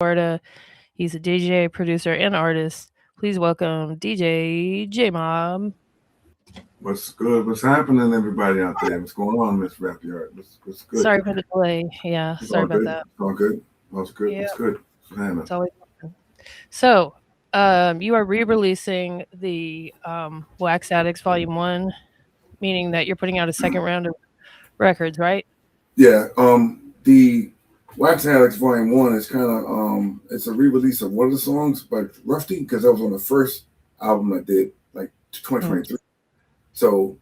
Florida. He's a DJ, producer, and artist. Please welcome DJ JAYMOB. What's good? What's happening, everybody out there? What's going on, Miss Rapyard? What's good? Sorry for the delay. Yeah, It's sorry all about good. that. It's all good. What's good? Yeah, What's good? What's happening? it's always fun. So, you are re-releasing the Wax Addicts Volume One, meaning that you're putting out a second round of records, right? Yeah. The Wax Addicts Volume One is kind of it's a re-release of one of the songs by Rusty because that was on the first album I did, like Mm. 2023. So,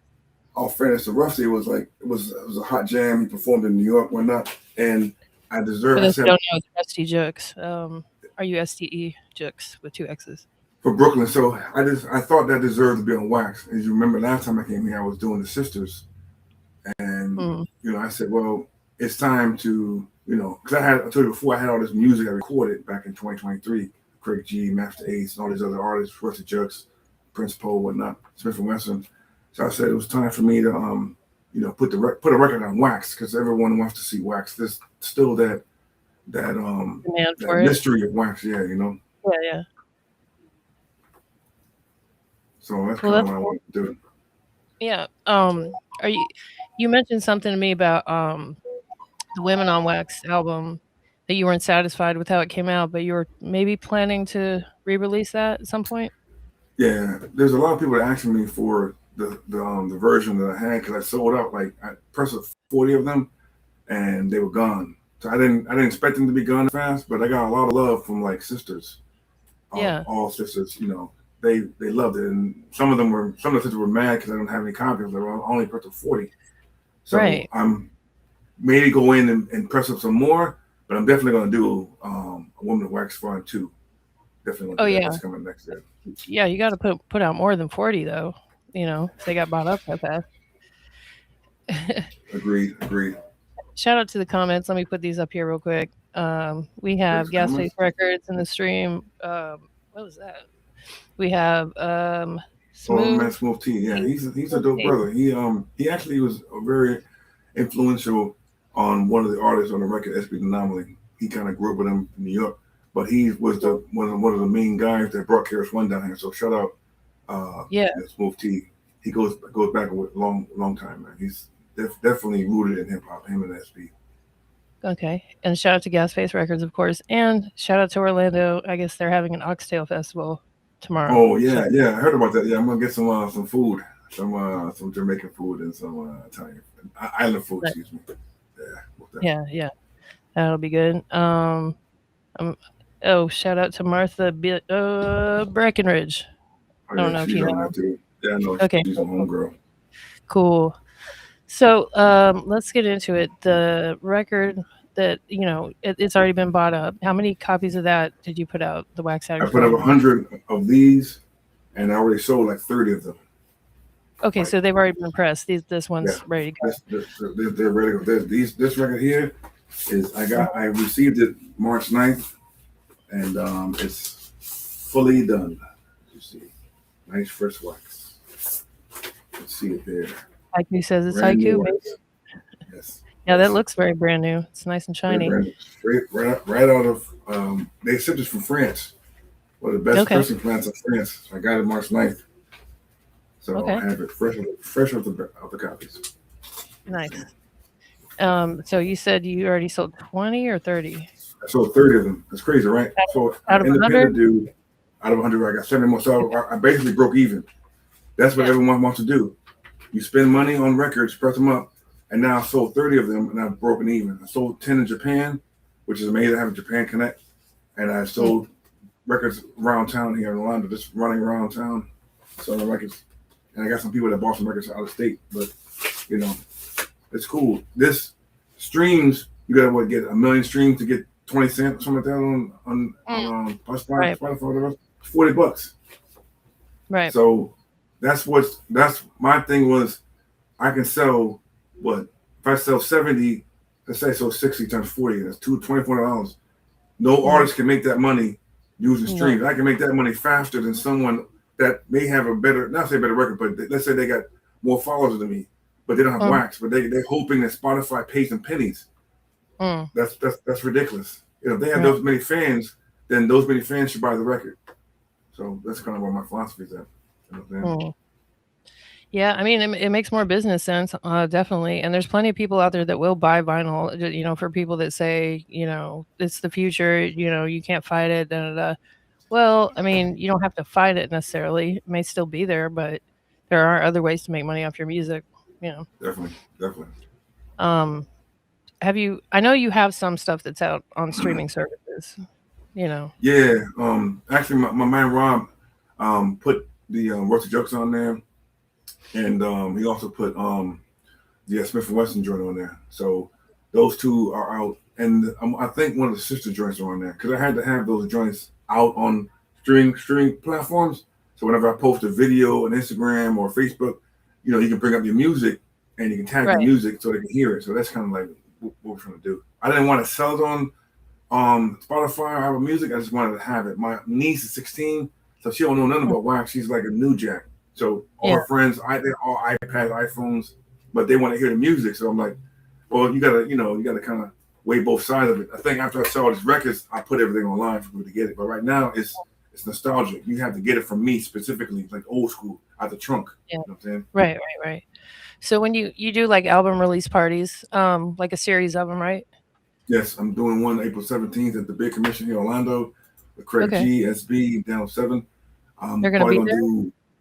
all fairness to Rusty, it was a hot jam. He performed in New York, whatnot, and I For deserve. I those who said don't know, it's Rusty Jukes. RUSTE Jukes with two X's. for Brooklyn. So I thought that deserved to be on Wax. As you remember, last time I came here, I was doing the Sisters, and Mm. I said, well, it's time to because I told you before I had all this music I recorded back in 2023, Craig G, Master Ace, and all these other artists, Rusty Jux, Prince Poe, whatnot, Smith and Wesson. So I said it was time for me to put a record on Wax because everyone wants to see Wax. There's still that Demand that for it. mystery of Wax, yeah. Yeah, yeah. So that's Well, kind of that's what I cool. wanted to do. Yeah. Are you? You mentioned something to me about the Women on Wax album that you weren't satisfied with how it came out, but you were maybe planning to re-release that at some point. Yeah, there's a lot of people that asking me for the version that I had because I sold out like I pressed 40 of them and they were gone. So I didn't expect them to be gone fast, but I got a lot of love from like sisters, Yeah. all sisters. They loved it, and some of the sisters were mad because I don't have any copies. They were only pressed 40, so Right. I'm maybe go in and press up some more, but I'm definitely gonna do a Woman of Wax Fun too. Definitely gonna Oh do that. yeah. That's coming next year. Yeah. You got to put out more than 40 though. If they got bought up that fast. Agreed. Agreed. Shout out to the comments. Let me put these up here real quick. We have Thanks, Gasface comments. Records in the stream. What was that? We have Oh Smooth man, Smooth T. Yeah, T. he's a Smooth dope T. brother. He actually was a very influential on one of the artists on the record, SB Anomaly. He kind of grew up with him in New York, but he was the one of the main guys that brought Karis One down here. So shout out, Yeah. Smooth T. He goes back a long time, man. He's definitely rooted in hip hop. Him and SB. Okay. And shout out to Gasface Records, of course. And shout out to Orlando. I guess they're having an Oxtail Festival tomorrow. Oh Shout yeah. I heard about that. Yeah, I'm gonna get some food, some Jamaican food and some Italian island food. out. Excuse me. Yeah, most definitely. Yeah, yeah. That'll be good. Um oh, shout out to Martha Breckenridge. Oh I don't yeah, know if she's you on know. that too. Yeah, I know Okay, she's a cool, cool, homegirl. cool. So, let's get into it. The record that, it's already been bought up. How many copies of that did you put out? The Wax I Addicts put up Volume 1? 100 of these, and I already sold like 30 of them. Okay, Like so they've already been pressed. This yeah, one's ready to go. they're ready to go. This record here is I received it March 9th, and it's fully done. You see, nice fresh wax. You see it there, Haiku says it's brand new haiku, baby. wax. Yes, Yeah, that yes. looks very brand new. It's nice and They're shiny. brand new, straight right out of. They shipped this from France. One of the best Okay, pressing plants in France. I got it March 9th. So okay, I have it fresh off the copies. nice. So you said you already sold 20 or 30 I sold 30 of them. That's crazy, right? So out of independent 100? dude, out of 100, I got 70 more. So I basically broke even. That's what Yeah. everyone wants to do. You spend money on records, press them up, and now I sold 30 of them, and I've broken even. I sold 10 in Japan, which is amazing. I have a Japan Connect, and I Mm. sold records around town here in Orlando, just running around town, selling records. And I got some people that bought some records out of state, but you know, it's cool. This streams, you gotta get a million streams to get 20 cents, something like that Mm. on Right, Spotify, whatever. $40. right. So that's my thing was I can sell what if I sell 70, let's say so 60 times 40, that's $24. No Mhm. artist can make that money using No. streams. I can make that money faster than someone that may have a better, not say better record, but let's say they got more followers than me, but they don't have Mhm. wax. But they're hoping that Spotify pays them pennies. Mm. That's ridiculous. if they have Right. those many fans, then those many fans should buy the record. So that's kind of where my philosophy is at. You know what I'm saying? Mm. Yeah, I mean, it makes more business sense, definitely. And there's plenty of people out there that will buy vinyl. For people that say, it's the future. You can't fight it. Da, da, da. Well, I mean, you don't have to fight it necessarily. It may still be there, but there are other ways to make money off your music. You know. Definitely, definitely. Um, have you? I know you have some stuff that's out on streaming services. You know. Yeah. Actually, my man Rob put the Rusty Jokes on there, and he also put the Smith and Wesson joint on there. So those two are out, and I think one of the sister joints are on there because I had to have those joints out on streaming platforms. So whenever I post a video on Instagram or Facebook, you can bring up your music and you can tag the Right. music so they can hear it. So that's kind of like what we're trying to do. I didn't want to sell it on Spotify or Apple Music. I just wanted to have it. My niece is 16, so she don't know nothing about wax. She's like a new jack. So all Yeah. her friends, they're all iPads, iPhones, but they want to hear the music. So I'm like, well, you gotta kind of weigh both sides of it. I think after I sell these records, I put everything online for people to get it. But right now, it's nostalgic. You have to get it from me specifically, like old school, out the trunk. Yeah. You know what I'm saying? Right. Right. Right. So when you do like album release parties, like a series of them, right? Yes, I'm doing one April 17th at the Big Commission here in Orlando with Craig Okay. G, SB, Down 7. They're I'm gonna probably be gonna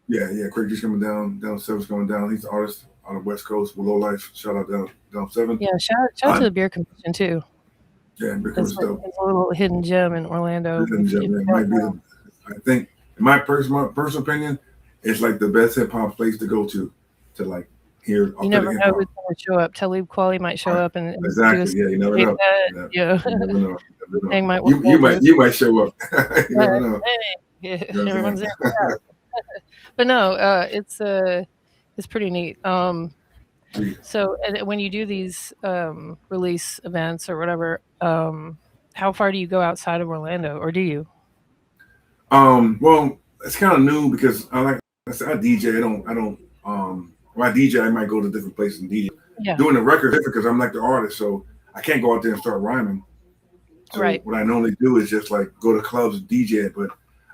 there. do, yeah. Craig G's coming down. Down 7's coming down. He's the artist on the West Coast with Low Life. Shout out Down 7. Yeah. Shout out to the beer convention too. Yeah, Big Commission stuff. It's a little hidden gem in Orlando. If you It don't might be know. I think, in my personal opinion, it's like the best hip hop place to go to like hear You authentic never hip know who's hop. gonna show up. Talib Kweli might show Right. up and do a Exactly. Yeah, you never great know. set. Yeah, Yeah. you never know. You never know. Thing might work You wonders. might show up. You But never know. hey, yeah, You know what I'm everyone's in. saying? But no, it's pretty neat. Yeah. So and when you do these release events or whatever, how far do you go outside of Orlando, or do you? Well, it's kind of new because I said, I DJ. I don't. When I DJ, I might go to different places and DJ. Yeah. Doing the record different because I'm like the artist, so I can't go out there and start rhyming. So Right. what I normally do is just like go to clubs and DJ it. But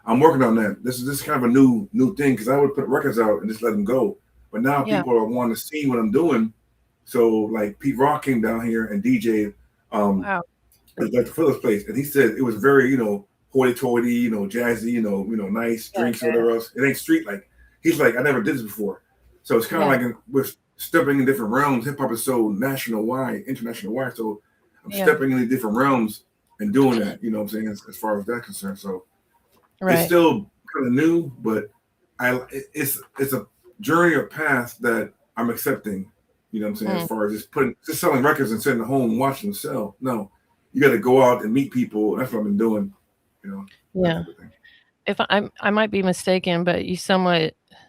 I'm working on that. This is kind of a new thing because I would put records out and just let them go. But now Yeah. people are wanting to see what I'm doing. So like Pete Rock came down here and DJed Wow. at like the Phillips place, and he said it was very hoity-toity, jazzy, nice Yeah. drinks or whatever else. It ain't street like. He's like, I never did this before. So it's kind of Yeah. like we're stepping in different realms. Hip hop is so national wide, international wide. So I'm Yeah. stepping into different realms and doing that. You know what I'm saying? As far as that's concerned. So it's Right. still kind of new, but it's a journey or path that I'm accepting. You know what I'm saying? As far as just selling records and sitting at home and watching them sell. No, you got to go out and meet people. That's what I've been doing. You know, that Yeah. type of thing. If I might be mistaken, but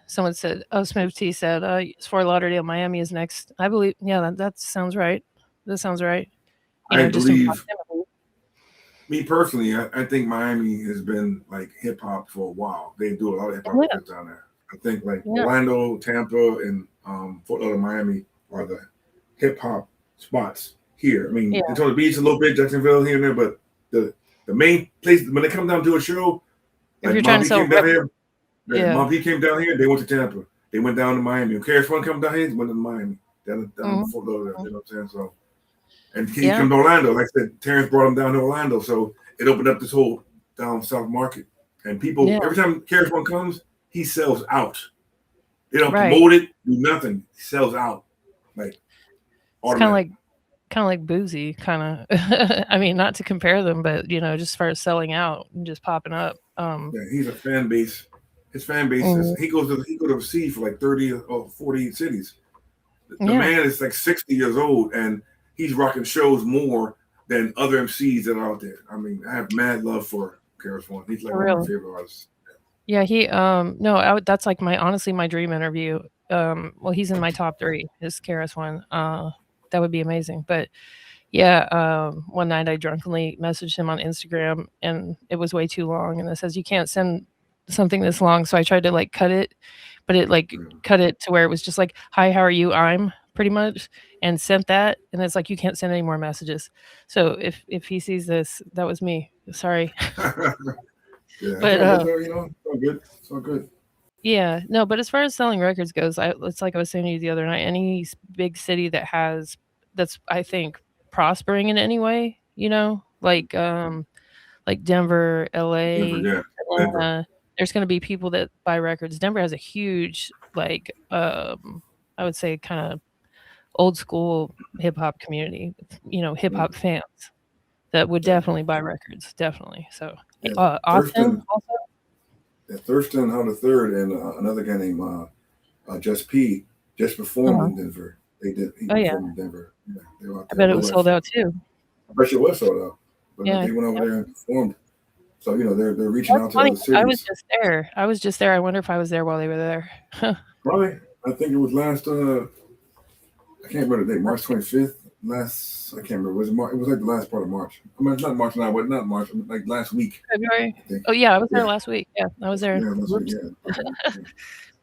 someone said, oh, Smooth T said, Fort Lauderdale, Miami is next. I believe, yeah, that sounds right. That sounds right. I Just in believe, proximity. me personally, I think Miami has been like hip hop for a while. They do a lot of hip hop Yeah. events down there. I think like Yeah. Orlando, Tampa, and Fort Lauderdale, Miami are the hip hop spots here. I mean, Yeah. Daytona Beach a little bit, Jacksonville here and there, but the main place when they come down to a show, If like you're trying Mom to V sell came down records, here. yeah. Mom V came down here. They went to Tampa. They went down to Miami. When KRS-One come down here, he went to Miami. Down to Mhm. Fort Lauderdale. You know what I'm saying? So, and he Yeah. come to Orlando. Like I said, Terrence brought him down to Orlando, so it opened up this whole down south market. And people, Yeah. every time KRS-One comes, he sells out. They don't Right. promote it, do nothing. He sells out, like It's kind of automatic. like Boozy, kind of. I mean, not to compare them, but just as far as selling out and just popping up. Yeah, he's a fan base. His fan base is Mhm. he goes overseas for like 30 or 40 cities. The Yeah. man is like 60 years old and he's rocking shows more than other MCs that are out there. I mean, I have mad love for KRS-One. He's like For one of my real. favorite artists. Yeah, no, that's like honestly my dream interview. Well, he's in my top 3. His KRS One. That would be amazing. But yeah, one night I drunkenly messaged him on Instagram, and it was way too long. And it says you can't send something this long, so I tried to like cut it, but it like cut it to where it was just like, "Hi, how are you? I'm." pretty much, and sent that, and it's like you can't send any more messages. So if he sees this, that was me. Sorry. Yeah, it's But all good though. It's all good. It's all good. yeah, no, but as far as selling records goes, it's like I was saying to you the other night, any big city that has that's I think prospering in any way, like Denver, Denver, LA, yeah, Denver. Atlanta, there's going to be people that buy records. Denver has a huge like I would say kind of old school hip hop community, hip Mm. hop fans that would Yeah, definitely buy records, definitely. So, yeah. Austin Thurston, also. yeah, Thurston Hunter third, and another guy named Just P just performed Uh-huh. in Denver. He Oh yeah, performed in Denver. Yeah, they were out I there. bet it Low was life. sold out too. I bet you it was sold out, but Yeah. they went over there and performed. So they're reaching That's out to funny. other I was cities. just there. I was just there. I wonder if I was there while they were there. Probably, I think it was last. I can't remember the date. March 25th. Last, I can't remember. Was it March? It was like the last part of March. I mean, it's not March now, but not March. Like last week, February. I think. Oh yeah, I was there Yeah, last week. Yeah, I was there. yeah, last week. Whoops. Yeah, yeah.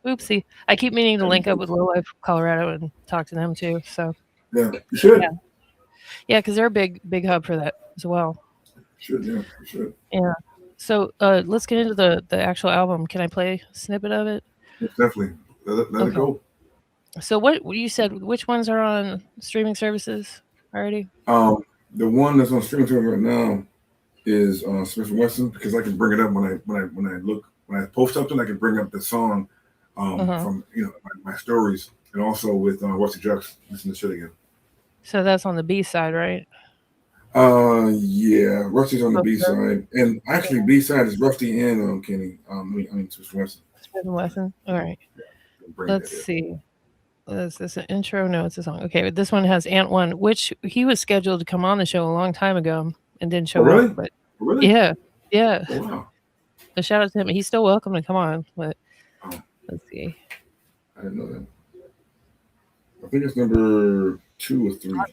Oopsie. I keep meaning to Yeah, link up with Low Life Colorado and talk to them too. So yeah. You yeah, should. yeah, because they're a big hub for that as well. Should, yeah, you should. Yeah. So let's get into the actual album. Can I play a snippet of it? Most definitely. Let it Okay. go. So what you said? Which ones are on streaming services already? Um, the one that's on streaming service right now is Smith and Wesson because I can bring it up when I post something. I can bring up the song Uh huh. from my stories, and also with Rusty Jux. Listen to shit again. So that's on the B side, right? Yeah, Rusty's on the Both B of those. side, and actually B side is Rusty and Kenny. Smith and Wesson. Smith and Wesson. All right. Bring Let's that in. see. Is this an intro? No, it's a song. Okay, but this one has Ant One, which he was scheduled to come on the show a long time ago and didn't Oh show up. really? But Oh, really? yeah, yeah. Oh wow. So shout out to him. He's still welcome to come on. But Oh, let's see. I didn't know that. I think it's number 2 or 3. I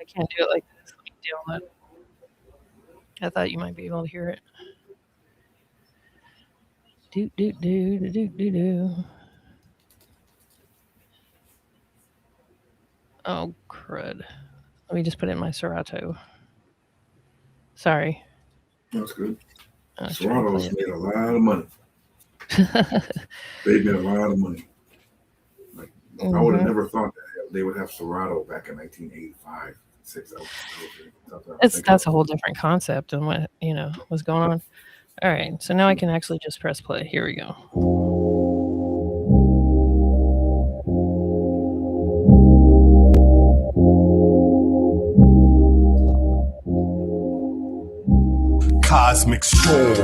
can't do it like this. Let me deal with it. I thought you might be able to hear it. Do do do do do do do. Oh crud! Let me just put in my Serato. Sorry. That's good. I was trying to play Serrato's made a lot of money. it. They've made a lot of money. Like I would have hmm never thought that they would have Serato back in 1985, six. That's what I was It's thinking. that's a whole different concept than what was going on. All right, so now I can actually just press play. Here we go. Cosmic storm.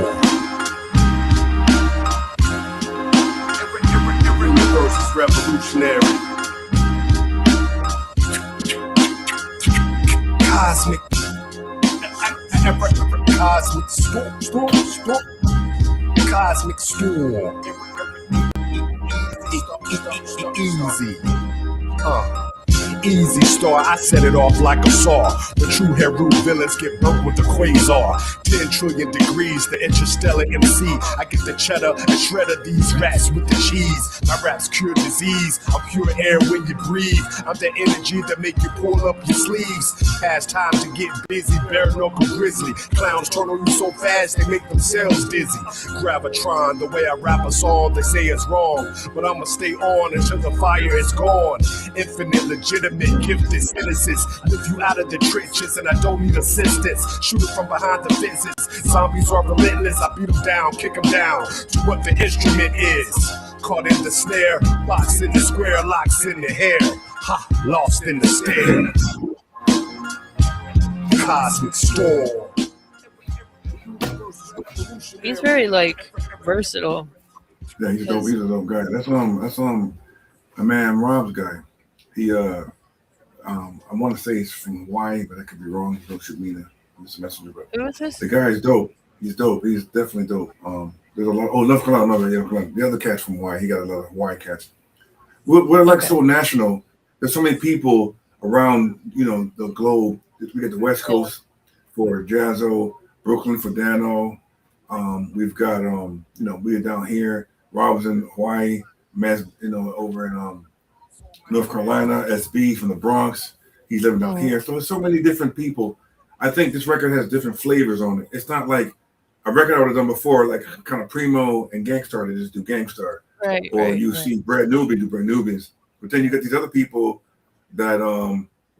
Universe is revolutionary. Cosmic. Cosmic storm. Cosmic storm. Easy. Easy star, I set it off like a saw. The true Heru villains get burnt with the quasar. 10 trillion degrees, the interstellar MC. I get the cheddar and shredder these rats with the cheese. My raps cure disease, I'm pure air when you breathe. I'm the energy that make you pull up your sleeves. Past time to get busy, bare knuckle grizzly. Clowns turn on you so fast they make themselves dizzy. Gravitron, the way I rap a song they say it's wrong, but I'ma stay on until the fire is gone. Infinite, legitimate, gifted innocence. Lift you out of the trenches and I don't need assistance. Shoot it from behind the fences. Zombies are relentless. I beat them down, kick them down to what the instrument is. Caught in the snare, box in the square, locks in the hair. Ha, lost in the stare. Cosmic storm. He's very like versatile. Yeah, he's a dope. He's a dope guy. That's a man Rob's guy. He I want to say he's from Hawaii, but I could be wrong. Don't shoot me. I'm just a messenger, but Who is this? the guy is dope. He's dope. He's definitely dope. There's a lot. Oh, Love Colorado. Yeah, the other cat's from Hawaii. He got a lot of Hawaii cats. We're like Okay. so national. There's so many people around, the globe. We get the West Yeah. Coast for Jazzo, Brooklyn for Dano. We've got we're down here. Rob's in Hawaii. Matt's over in North Carolina, SB from the Bronx. He's living down Mm, here. So there's so many different people. I think this record has different flavors on it. It's not like a record I would have done before, like kind of Primo and Gangstar. They just do Gangstar, right, or right, you right. see Brad Newby do Brad Newbies. But then you get these other people that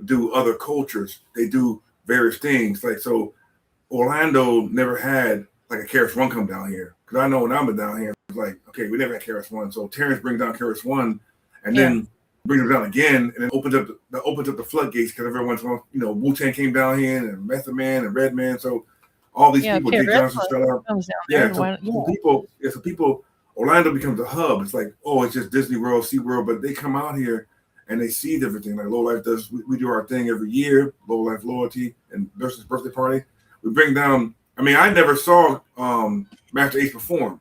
do other cultures. They do various things. Like so, Orlando never had like a Karis One come down here because I know when I was down here, it was like okay, we never had Karis One. So Terrence brings down Karis One, and Yeah, then brings them down again, and then opens up the floodgates because everyone's going. You know, Wu-Tang came down here, and Method Man and Redman. So all these yeah. people, Jay Johnson, KRS-One shut up. comes down Yeah, there. so, Why? so Yeah, people, yeah, so people, Orlando becomes a hub. It's like, oh, it's just Disney World, SeaWorld, but they come out here and they see everything. Like Low Life does, we do our thing every year, Low Life Loyalty and Nurse's birthday party. We bring down. I mean, I never saw Master Ace perform.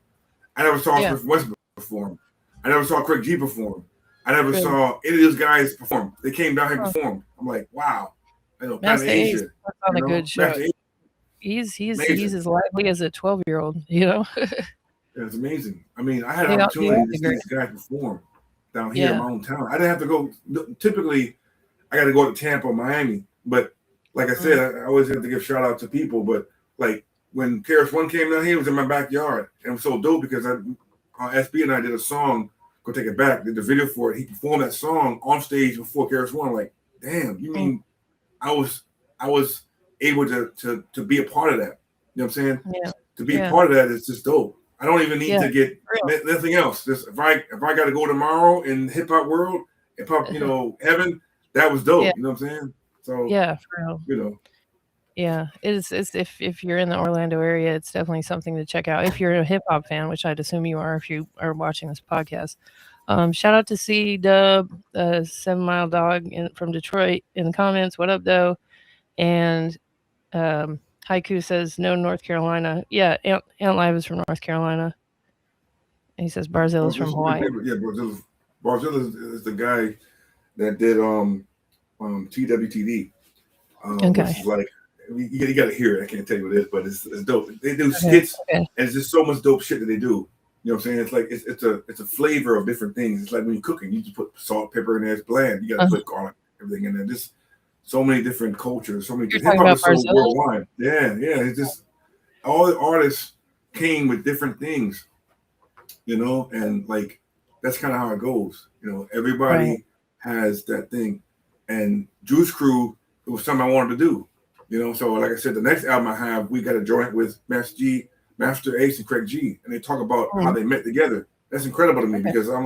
I never saw yeah. Smith West perform. I never saw Craig G perform. I never Really. saw any of those guys perform. They came down here and Huh. performed. I'm like, wow. I know, Planet Master Ace Asia, puts on a good show. Master Ace, He's amazing. as lively as a 12-year-old. You know. Yeah, it's amazing. I mean, I had an They opportunity all to do see great. these guys perform down here in Yeah. my own town. I didn't have to go. Typically, I got to go to Tampa, or Miami. But like I said, Mm, I always have to give shout out to people. But like when Karis One came down here, it was in my backyard, and it was so dope because SB and I did a song. Go Take It Back. Did the video for it. He performed that song on stage before Karis One. I'm like, damn, you mm, mean I was able to be a part of that? You know what I'm saying? yeah. To be a Yeah. part of that is just dope. I don't even need Yeah. to get Real. nothing else. Just if I got to go tomorrow in hip hop world, hip hop, heaven, that was Yeah. dope. You know what I'm saying? So Yeah. For real. you know, Yeah. It's if you're in the Orlando area, it's definitely something to check out. If you're a hip hop fan, which I'd assume you are if you are watching this podcast. Shout out to C Dub, 7 Mile Dog from Detroit in the comments. What up, though? And Haiku says no North Carolina. Yeah, Aunt Live is from North Carolina. And he says Barzilla's from Hawaii. yeah, Barzilla is the guy that did TWTD, which Okay. is like you got to hear it. I can't tell you what it is, but it's dope. They do Okay. skits, Okay. and it's just so much dope shit that they do. You know what I'm saying? It's like it's a flavor of different things. It's like when you're cooking, you just put salt, pepper in there. It's bland. You got to put garlic, everything in there. Just so many different cultures, so many. You're Hip talking hop about is so Barzilla? worldwide. Yeah, yeah. It's just all the artists came with different things, and like that's kind of how it goes. Everybody Right. has that thing, and Juice Crew, it was something I wanted to do. So like I said, the next album I have, we got a joint with Master Ace and Craig G, and they talk about how Mm, they met together. That's incredible to me okay. because I'm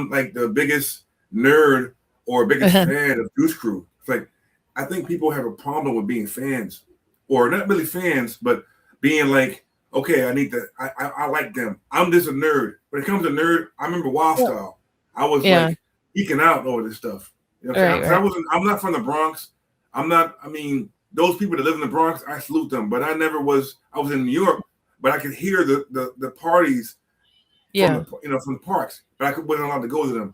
like the biggest nerd or biggest fan of Juice Crew. It's like I think people have a problem with being fans, or not really fans, but being like, okay, I like them. I'm just a nerd. When it comes to nerd, I remember Wild Yeah. Style. I was Yeah. like geeking out over this stuff. You know what I'm saying? Right. 'Cause Right. I'm not from the Bronx. I mean, those people that live in the Bronx, I salute them. But I was in New York, but I could hear the parties Yeah. from the parks, but wasn't allowed to go to them.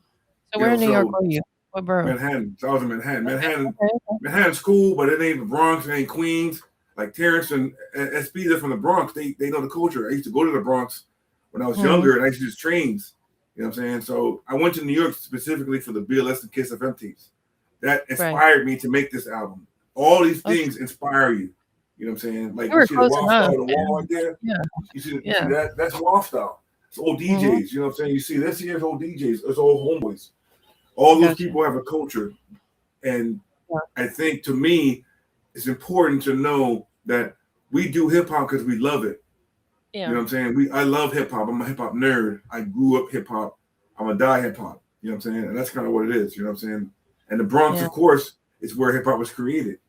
So where in New York So were you? What borough? Manhattan. So I was in Manhattan. Okay. Manhattan, Okay. Manhattan's cool, but it ain't the Bronx, it ain't Queens. Like Terrence and SB, they're from the Bronx. They know the culture. I used to go to the Bronx when I was Mhm. younger, and I used to use trains. You know what I'm saying? So I went to New York specifically for the BLS and Kiss FMTs. That Right. inspired me to make this album. All these Okay. things inspire you. You know what I'm saying? Like You were you see the close wall enough. style on the wall right there. Yeah. You see Yeah. that? That's wall style. It's old Mhm. DJs. You know what I'm saying? You see this here's old DJs. It's old homeboys. All those Gotcha. people have a culture, and Yeah. I think to me, it's important to know that we do hip hop because we love it. You know Yeah. what I'm saying? I love hip hop. I'm a hip hop nerd. I grew up hip hop. I'm a die hip hop. You know what I'm saying? And that's kind of what it is. You know what I'm saying? And the Bronx, Yeah. of course, is where hip hop was created.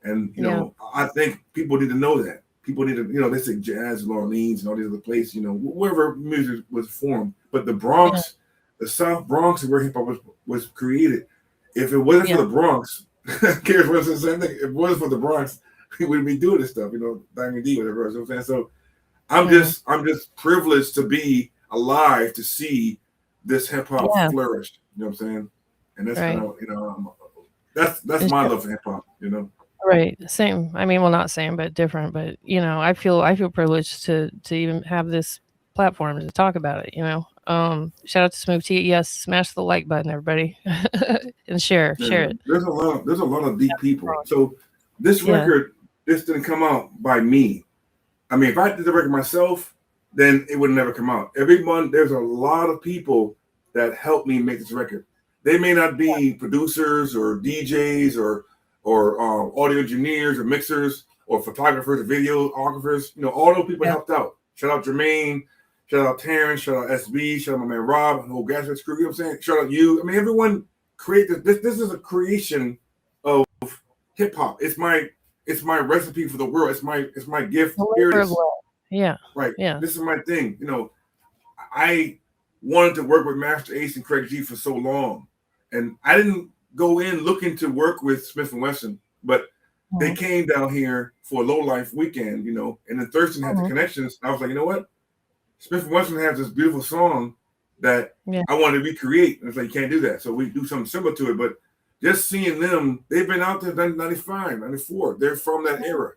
And Yeah. I think people need to know that. People need to, they say jazz, New Orleans, and all these other places. Wherever music was formed. But the Yeah. Bronx, the South Bronx, is where hip hop was created. If it wasn't for Yeah. the Bronx, Karis wasn't the same thing. If it wasn't for the Bronx, we wouldn't be doing this stuff. Diamond D, whatever. You know what I'm saying? So Mhm. I'm just privileged to be alive to see this hip hop Yeah. flourish. You know what I'm saying? And that's Right. kind of that's It's my true. love for hip hop. Right. Same. I mean, well, not same, but different. But I feel privileged to even have this platform to talk about it. Shout out to Smooth T. Yes, smash the like button, everybody, and share Yeah, it. there's a lot of deep people. So this Yeah. record, this didn't come out by me. I mean, if I did the record myself, then it would never come out. Every month, there's a lot of people that help me make this record. They may not be producers or DJs or audio engineers or mixers or photographers or videographers. You know, all those people Yeah. helped out. Shout out Jermaine, shout out Terrence, shout out SB, shout out my man Rob, and the whole Gaslight crew. You know what I'm saying? Shout out you. I mean, everyone created this. This is a creation of hip hop. It's my recipe for the world. It's my gift. The Here labor it of is. love. Yeah. Right. Yeah. This is my thing. You know, I wanted to work with Master Ace and Craig G for so long. And I didn't go in looking to work with Smith and Wesson, but they Mhm. came down here for a low life weekend, you know, and then Thurston had the Mhm. connections. I was like, you know what? Smith and Wesson has this beautiful song that Yeah. I want to recreate. And it's like, you can't do that. So we do something similar to it. But just seeing them, they've been out there 95, 94. They're from that era,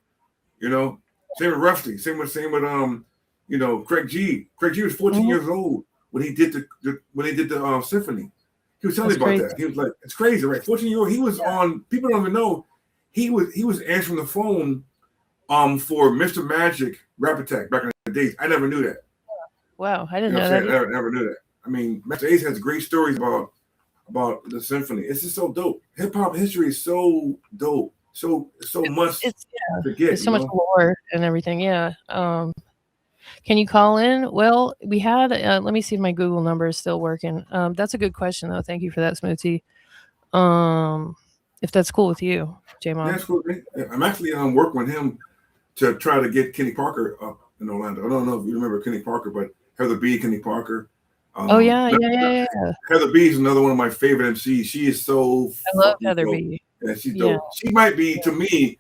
you know. Same with Rusty. Same with you know, Craig G. Craig G was 14 Mhm. years old when he did the symphony. He was telling That's me about crazy. that. He was like, it's crazy, right? 14-year-old. He was on. People don't even know. He was answering the phone for Mr. Magic Rap Attack back in the days. I never knew that. Wow, I You didn't know know what I'm that saying? either. I never knew that. I mean, Master Ace has great stories about the symphony. It's just so dope. Hip hop history is so dope. So much It's to forget, There's so you much know. lore and everything. Yeah. Can you call in? Well, we had. Let me see if my Google number is still working. That's a good question though. Thank you for that, Smoothie. If that's cool with you, J Yeah, Mob. it's cool. I'm actually working with him to try to get Kenny Parker up in Orlando. I don't know if you remember Kenny Parker, but Heather B, Kenny Parker. Oh yeah. Heather B is another one of my favorite MCs. She is so I love fucking Heather dope. B. Yeah, she's Yeah. dope. She might be to me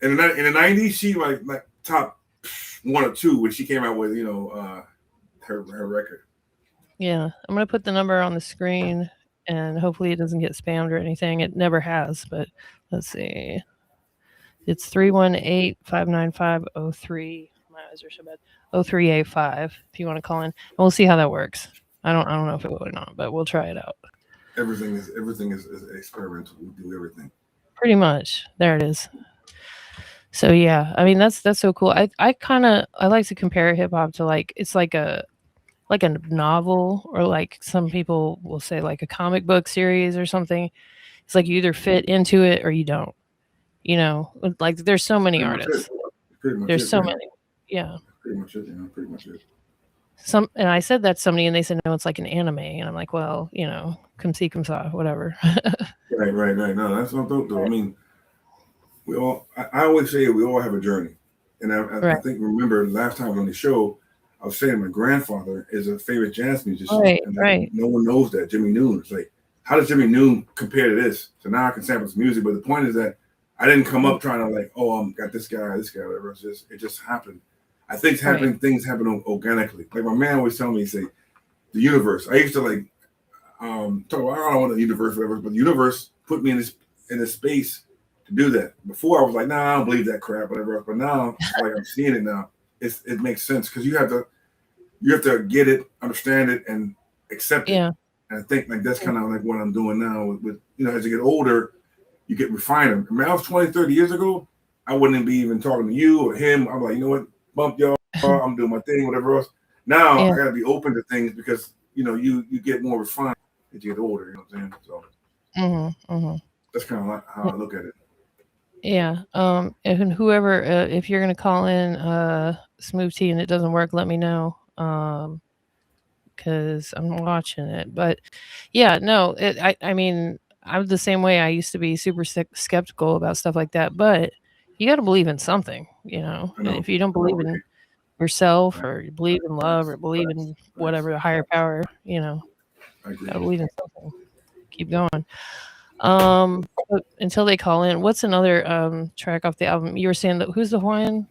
in the '90s. She like top one or two when she came out with her record. Yeah. I'm gonna put the number on the screen, and hopefully it doesn't get spammed or anything. It never has, but let's see. It's 318-595-03. My eyes are so bad. 0385. If you want to call in, and we'll see how that works. I don't know if it will or not, but we'll try it out. Everything is experimental. We do everything. Pretty much. There it is. So yeah, I mean that's so cool. I like to compare hip hop to it's like a novel, or like some people will say like a comic book series or something. It's like you either fit into it or you don't. You know, like there's so many Pretty much artists. it. Pretty much There's it. so Yeah. many. Yeah. Pretty much it. Yeah. Pretty much it. And I said that to somebody and they said no, it's like an anime, and I'm like, well, you know, come see, come saw, whatever. Right. No, that's not dope though. I mean, I always say we all have a journey. And I Right. think, remember last time on the show, I was saying my grandfather is a favorite jazz musician. Right, And right. no one knows that. Jimmy Noon. It's like, how does Jimmy Noon compare to this? So now I can sample his music. But the point is that I didn't come up trying to got this guy, whatever. It just happened. I think things happen organically. Like my man always tell me, he say, the universe. I used to talk about, I don't want the universe, whatever, but the universe put me in this space to do that. Before I was like, nah, I don't believe that crap, whatever. But now, like I'm seeing it now, it makes sense because you have to get it, understand it, and accept it. Yeah. And I think that's kind of like what I'm doing now with as you get older, you get refined. I mean, I was 20, 30 years ago, I wouldn't be even talking to you or him. I'm like, you know what, bump y'all, I'm doing my thing, whatever else. Now I gotta be open to things because you get more refined as you get older. You know what I'm saying? So that's kind of like how I look at it. Yeah. And whoever, if you're gonna call in Smooth Tea and it doesn't work, let me know. Because I'm watching it. But yeah, no, I mean, I'm the same way. I used to be super skeptical about stuff like that, but you got to believe in something, you know. And if you don't believe in yourself, or you believe in love, or believe in whatever, a higher power, you know, gotta believe in something. Keep going. But until they call in, what's another track off the album? You were saying that who's the Hawaiian?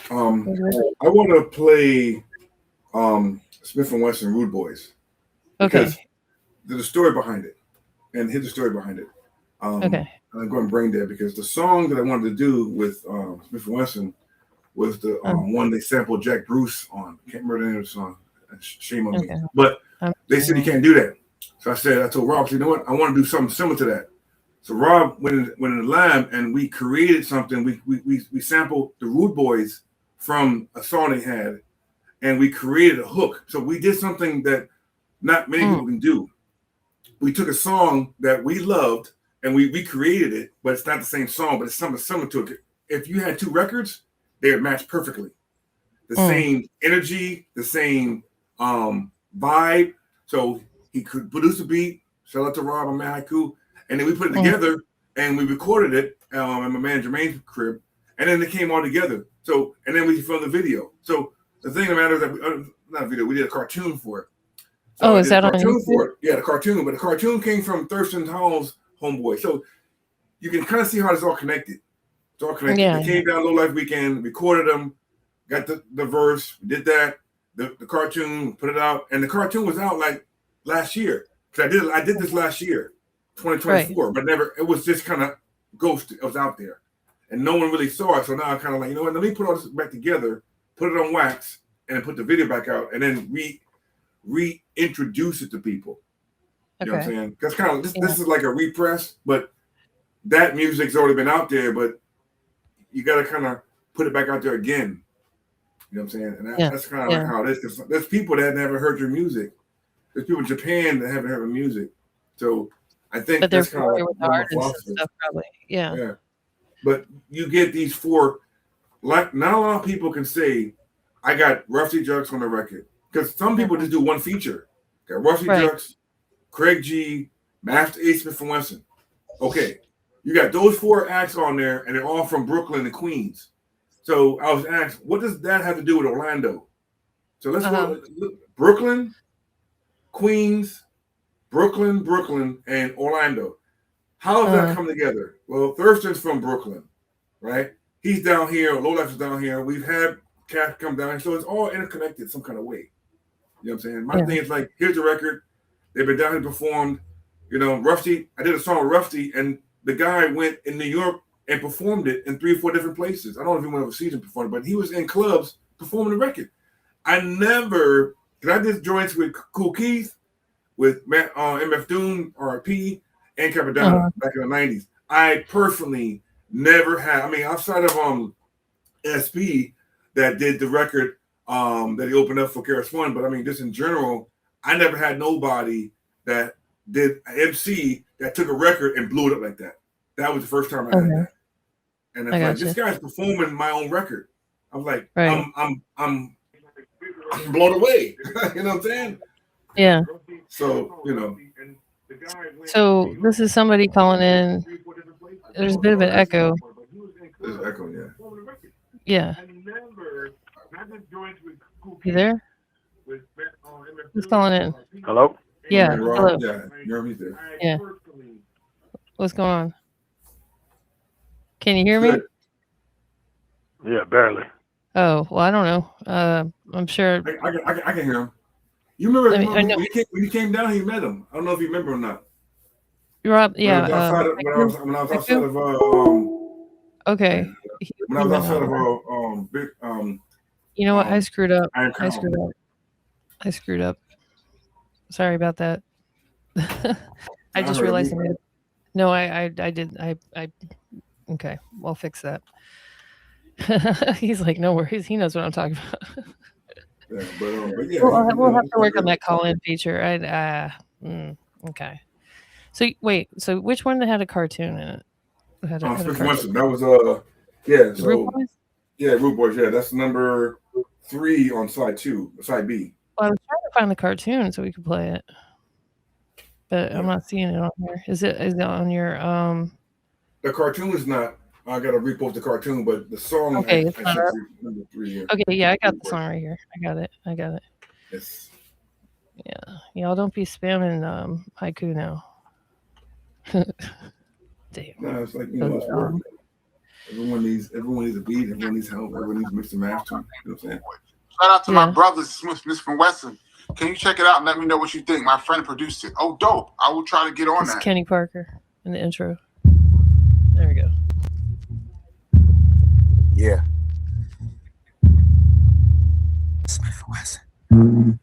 I want to play Smith and Wesson Rude Boys. Because there's a story behind it. And here's the story behind it. I'm going brain dead because the song that I wanted to do with Smith and Wesson was the one they sampled Jack Bruce on. Can't remember the name of the song. Shame on me. But They said you can't do that. So I told Rob, you know what? I want to do something similar to that. So Rob went in the lab and we created something. We sampled the Rude Boys from a song they had, and we created a hook. So we did something that not many people can do. We took a song that we loved and we recreated it, but it's not the same song, but it's something similar to it. If you had two records, they would match perfectly. The same energy, the same vibe. So he could produce a beat. Shout out to Rob and Haiku. And then we put it together and we recorded it at my man Jermaine's crib. And then it came all together. So, and then we filmed the video. So the thing that matters is that not a video, we did a cartoon for it. So is that on for it? Yeah, the cartoon. But the cartoon came from Thurston Hall's homeboy. So you can kind of see how it's all connected. It's all connected. Yeah. They came down Low Life Weekend, recorded them, got the verse, did that, the cartoon, put it out. And the cartoon was out like last year. Because I did this last year, 2024, but never, it was just kind of ghost. It was out there. And no one really saw it. So now I'm kind of like, you know what, let me put all this back together, put it on wax, and then put the video back out, and then reintroduce it to people. You know what I'm saying? Because kind of this is like a repress, but that music's already been out there, but you got to kind of put it back out there again. You know what I'm saying? And that's kind of like how it is. Because there's people that never heard your music. There's people in Japan that haven't heard music. So I think but they're that's kind of like with the artists and stuff, probably. Yeah. But you get these four. Like not a lot of people can say, "I got Rusty Jux on the record," because some people just do one feature. Got Rusty Jux, Craig G, Master A. Smith and Wesson. Okay, you got those four acts on there, and they're all from Brooklyn and Queens. So I was asked, what does that have to do with Orlando? So let's go Brooklyn, Queens, Brooklyn, and Orlando. How does that come together? Well, Thurston's from Brooklyn, right? He's down here. Low Life is down here. We've had Cat come down here. So it's all interconnected some kind of way. You know what I'm saying? My thing is like, here's the record. They've been down here performed. You know, Rusty, I did a song with Rusty, and the guy went in New York and performed it in 3 or 4 different places. I don't know if he went overseas and performed it, but he was in clubs performing the record. I never, because I did joints with Kool Keith, with MF Doom, RIP, and Capadonna back in the 90s. I personally never had, I mean, outside of SP that did the record that he opened up for KRS One, but I mean, just in general, I never had nobody that did an MC that took a record and blew it up like that. That was the first time I had that. And it's like, this guy's performing my own record. I was like, I'm blown away. You know what I'm saying? Yeah. So, you know. So this is somebody calling in. There's a bit of an echo. There's an echo, yeah. You there? Who's calling in? Hello? Yeah. Hello. Yeah. What's going on? Can you hear me? Yeah, barely. Oh, well, I don't know. I'm sure. I can hear him. You remember when you came down here, you met him. I don't know if you remember or not. Rob, yeah. When I was outside of okay. When I was outside of you know what? I screwed up. I screwed up. Sorry about that. I just realized I made it. No, I did. I okay. We'll fix that. He's like, no worries. He knows what I'm talking about. but yeah, we'll have to work on that call-in feature. Okay. So wait. So which one had a cartoon in it? That was yeah. So Root Boys? Yeah, Root Boys. Yeah, that's number 3 on side B. Well, I was trying to find the cartoon so we could play it, but I'm not seeing it on here. Is it on your The cartoon is not. I gotta repost the cartoon, but the song. Okay, it's not up. Number 3 here. Okay, yeah, I got the song right here. I got it. Yes. Yeah, y'all don't be spamming haiku now. Damn. No, it's like it's work. Everyone needs a beat. Everyone needs help. Everyone needs mix and match. You know what I'm saying? Shout out to my brother Smith from Wesson. Can you check it out and let me know what you think? My friend produced it. Oh, dope! I will try to get on that. Kenny Parker in the intro. There we go. Yeah. Smith Wesson.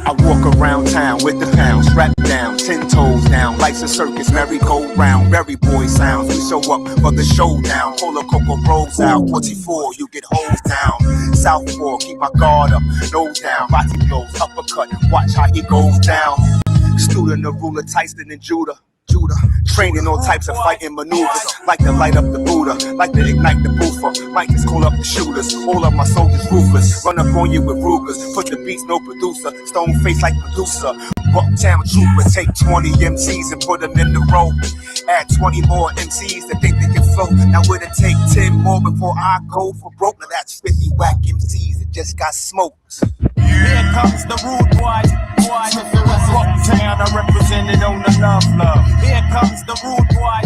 I walk around town with the pounds strapped down, 10 toes down, life's a circus, merry-go-round, berry boy sounds. We show up for the showdown, pull a cocoa rolls out, 24, you get hosed down. Southpaw, keep my guard up, nose down, body blows, uppercut, watch how he goes down. Student of ruler Tyson and Judah. Training all types of fighting maneuvers, like to light up the Buddha, like to ignite the boofer, might just call up the shooters. All of my soldiers ruthless, run up on you with Rugers, put the beats, no producer, stone face like producer. Bucktown trooper, take 20 MCs and put them in the row. Add 20 more MCs that think they can flow. Now would it take 10 more before I go for broke? Now that's 50 whack MCs that just got smoked. Here comes the rude boy. Bucktown, I represented on the love. Here comes the rude boy.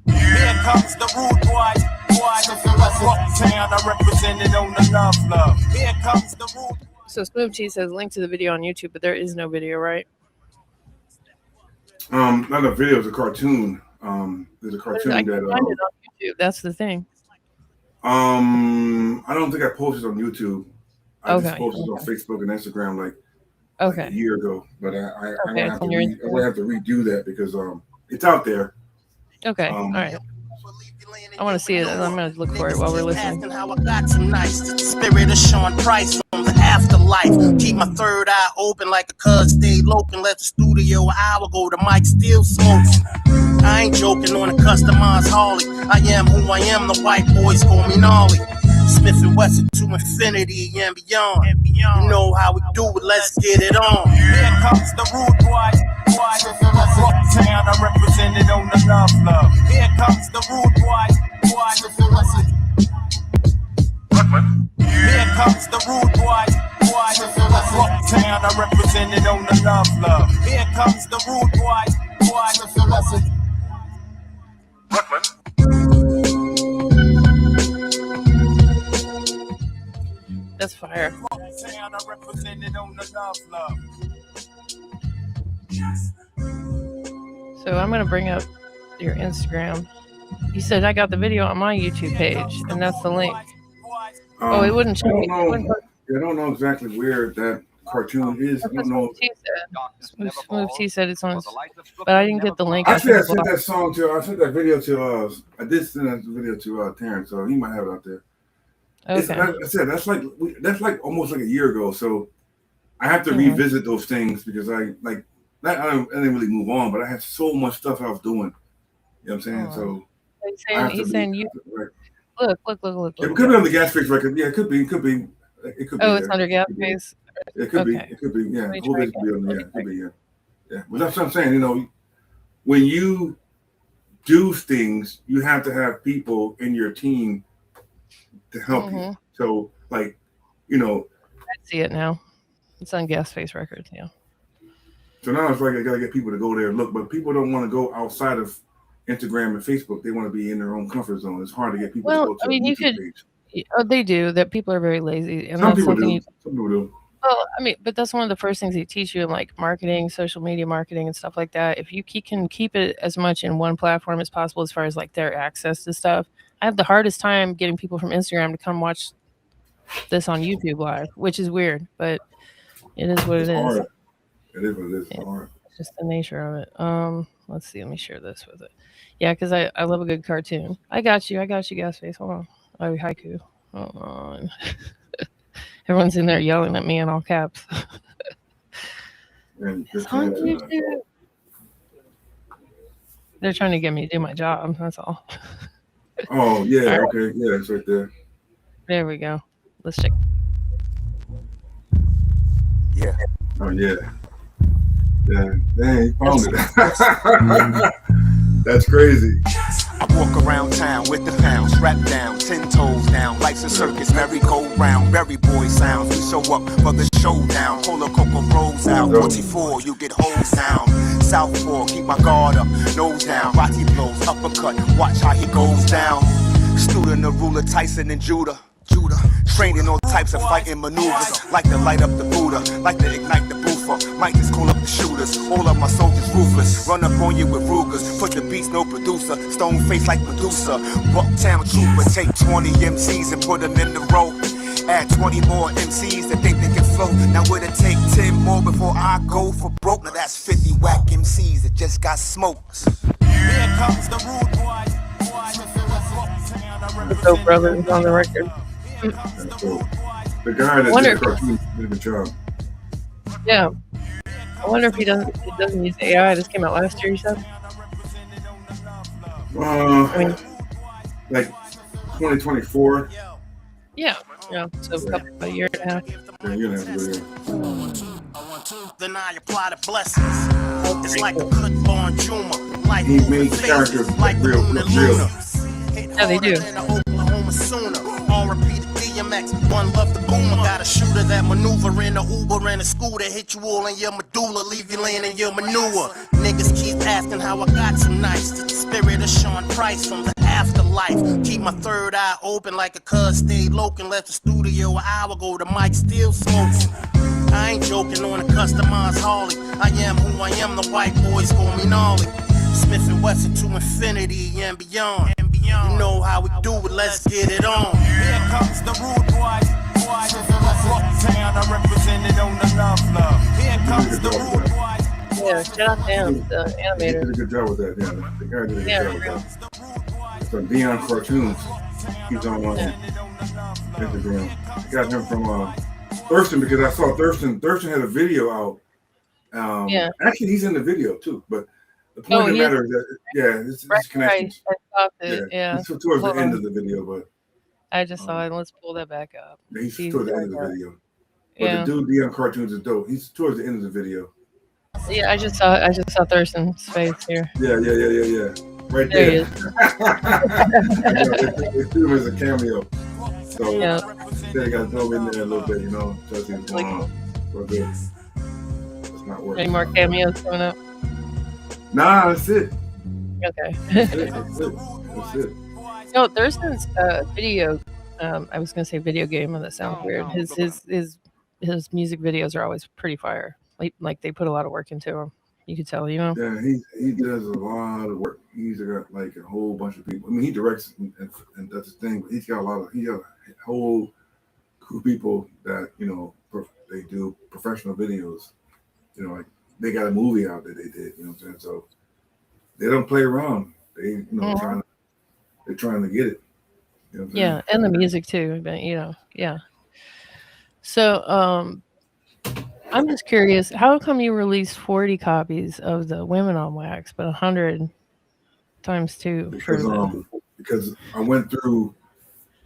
Here comes the rude boy. Bucktown, I represented on the love. Here comes the rude. So Smooth T says link to the video on YouTube, but there is no video, right? Not a video, it's a cartoon. There's a cartoon I that can find it on YouTube. That's the thing. I don't think I posted on YouTube. I just Okay, posted on Facebook and Instagram like a year ago. But I'm gonna have to redo that because it's out there. Okay, all right. I want to see it. I'm going to look for it while we're listening. How I got tonight. The spirit of Sean Price from the afterlife. Keep my third eye open like a cuz stayed local. Left the studio an hour ago. The mic still smokes. I ain't joking on a customized Harley. I am who I am. The white boys call me Gnarly. Smith and Wesson to infinity and beyond. You know how we do it. Let's get it on. Here comes the rude boy. Bucktown, I represented on the love. Here comes the rude boy. Here comes the rude boy. Bucktown, I represented on the love. Here comes the rude boy. That's fire. Bucktown, I represented on the love. So I'm going to bring up your Instagram. You said I got the video on my YouTube page, and that's the link. Oh, it wouldn't show me. I don't know exactly where that cartoon is. I don't know. Smooth T said it's on his, but I didn't get the link. Actually, I sent that video to I did send that video to Terrence, so he might have it out there. Okay. Like I said, that's like almost like a year ago. So I have to revisit those things because I didn't really move on, but I had so much stuff I was doing. You know what I'm saying? So he's saying you look. It could be on the Gas Face record. Yeah, it could be. Oh, it's under Gas Face. It could be. It could be. Yeah, it could be on there. It could be. Yeah. But that's what I'm saying. You know, when you do things, you have to have people in your team to help you. So, I see it now. It's on Gas Face Records. Yeah. So now it's like I gotta get people to go there and look, but people don't want to go outside of Instagram and Facebook. They want to be in their own comfort zone. It's hard to get people to go to the YouTube page. Oh, they do. That people are very lazy, and Some that's people something. do. Some people do. Well, but that's one of the first things they teach you in like marketing, social media marketing, and stuff like that. If you can keep it as much in one platform as possible, as far as like their access to stuff. I have the hardest time getting people from Instagram to come watch this on YouTube Live, which is weird, but it is what it is. Hard. It is what it is. It's hard. It's just the nature of it. Let's see. Let me share this with it. Yeah, because I love a good cartoon. I got you, Gas Face. Hold on. Oh, haiku. Hold on. Everyone's in there yelling at me in all caps. It's on YouTube. They're trying to get me to do my job. That's all. Oh, yeah. All right. Okay. Yeah, it's right there. There we go. Let's check. Yeah. Oh, yeah. Yeah. Dang, he found it. That's crazy. I walk around town with the pounds strapped down, 10 toes down, life's a circus, merry-go-round, berry boy sounds. We show up for the showdown, pull a cocoa rolls out, 44, you get hosed down. Southpaw, keep my guard up, nose down, body blows, uppercut, watch how he goes down. Student of ruler Tyson and Judah. Training all types of fighting maneuvers, like to light up the Buddha, like to ignite the boofer, might just call up the shooters. All of my soldiers ruthless, run up on you with Rugers, put the beats, no producer, stone face like Medusa. Bucktown trooper, take 20 MCs and put them in the row. Add 20 more MCs that think they can flow. Now would it take 10 more before I go for broke? Now that's 50 whack MCs that just got smoked. Here comes the rude boy. The Dope Brothers on the record. So the guy that did the cartoon did a good job. Yeah. I wonder if he doesn't use AI. This came out last year, you said? I mean, like 2024. Yeah. So a year and a half. Yeah, you're gonna have to go Then I apply the blessings. It's like a good-born Juma. Like He made the characters like real. Yeah, they do. Oklahoma sooner. On repeat DMX, one love the boomer. Got a shooter that maneuver in a Uber and a scooter. Hit you all in your medulla, leave you laying in your manure. Niggas keep asking how I got so nice. The spirit of Sean Price from the afterlife. Keep my third eye open like a cuz stayed local. Left the studio an hour ago, the mic still smoking. I ain't joking on a customized Harley. I am who I am, the white boys call me gnarly. Smith and Wesson to infinity and beyond. You know how we do it, let's get it on. Here comes the rude boy. Town, I represented on the love. Here comes the rude boy. Yeah, shout out to him, the He animator. did a good job with that. Yeah, the guy did a good job with that. So Dion Cartoons, he's on Instagram. I got him from Thurston because I saw Thurston. Thurston had a video out. Actually, he's in the video too. But the point of the matter is that it's connections. I stopped it. Yeah. It's towards the end of the video, but I just saw it. Let's pull that back up. he's towards the end of the video. But the dude Dion Cartoons is dope. He's towards the end of the video. Yeah, I just saw Thurston's face here. Yeah. Right There there. he is. They threw him as a cameo. So Yeah. they got to throw him in there a little bit, just see what's going on. So it's not working. Any more cameos coming up? Nah, that's it. Okay. That's it. No, Thurston's video. I was gonna say video game, and that sounds weird. His music videos are always pretty fire. Like they put a lot of work into them. You could tell, Yeah, he does a lot of work. He's got like a whole bunch of people. I mean, he directs and that's his thing, but he got a whole group of people that they do professional videos. Like they got a movie out that they did. You know what I'm saying? So they don't play around. They they're trying to get it. You know what I'm saying? and the music too. But So I'm just curious, how come you released 40 copies of the Women on Wax, but 100 times 2? Because I went through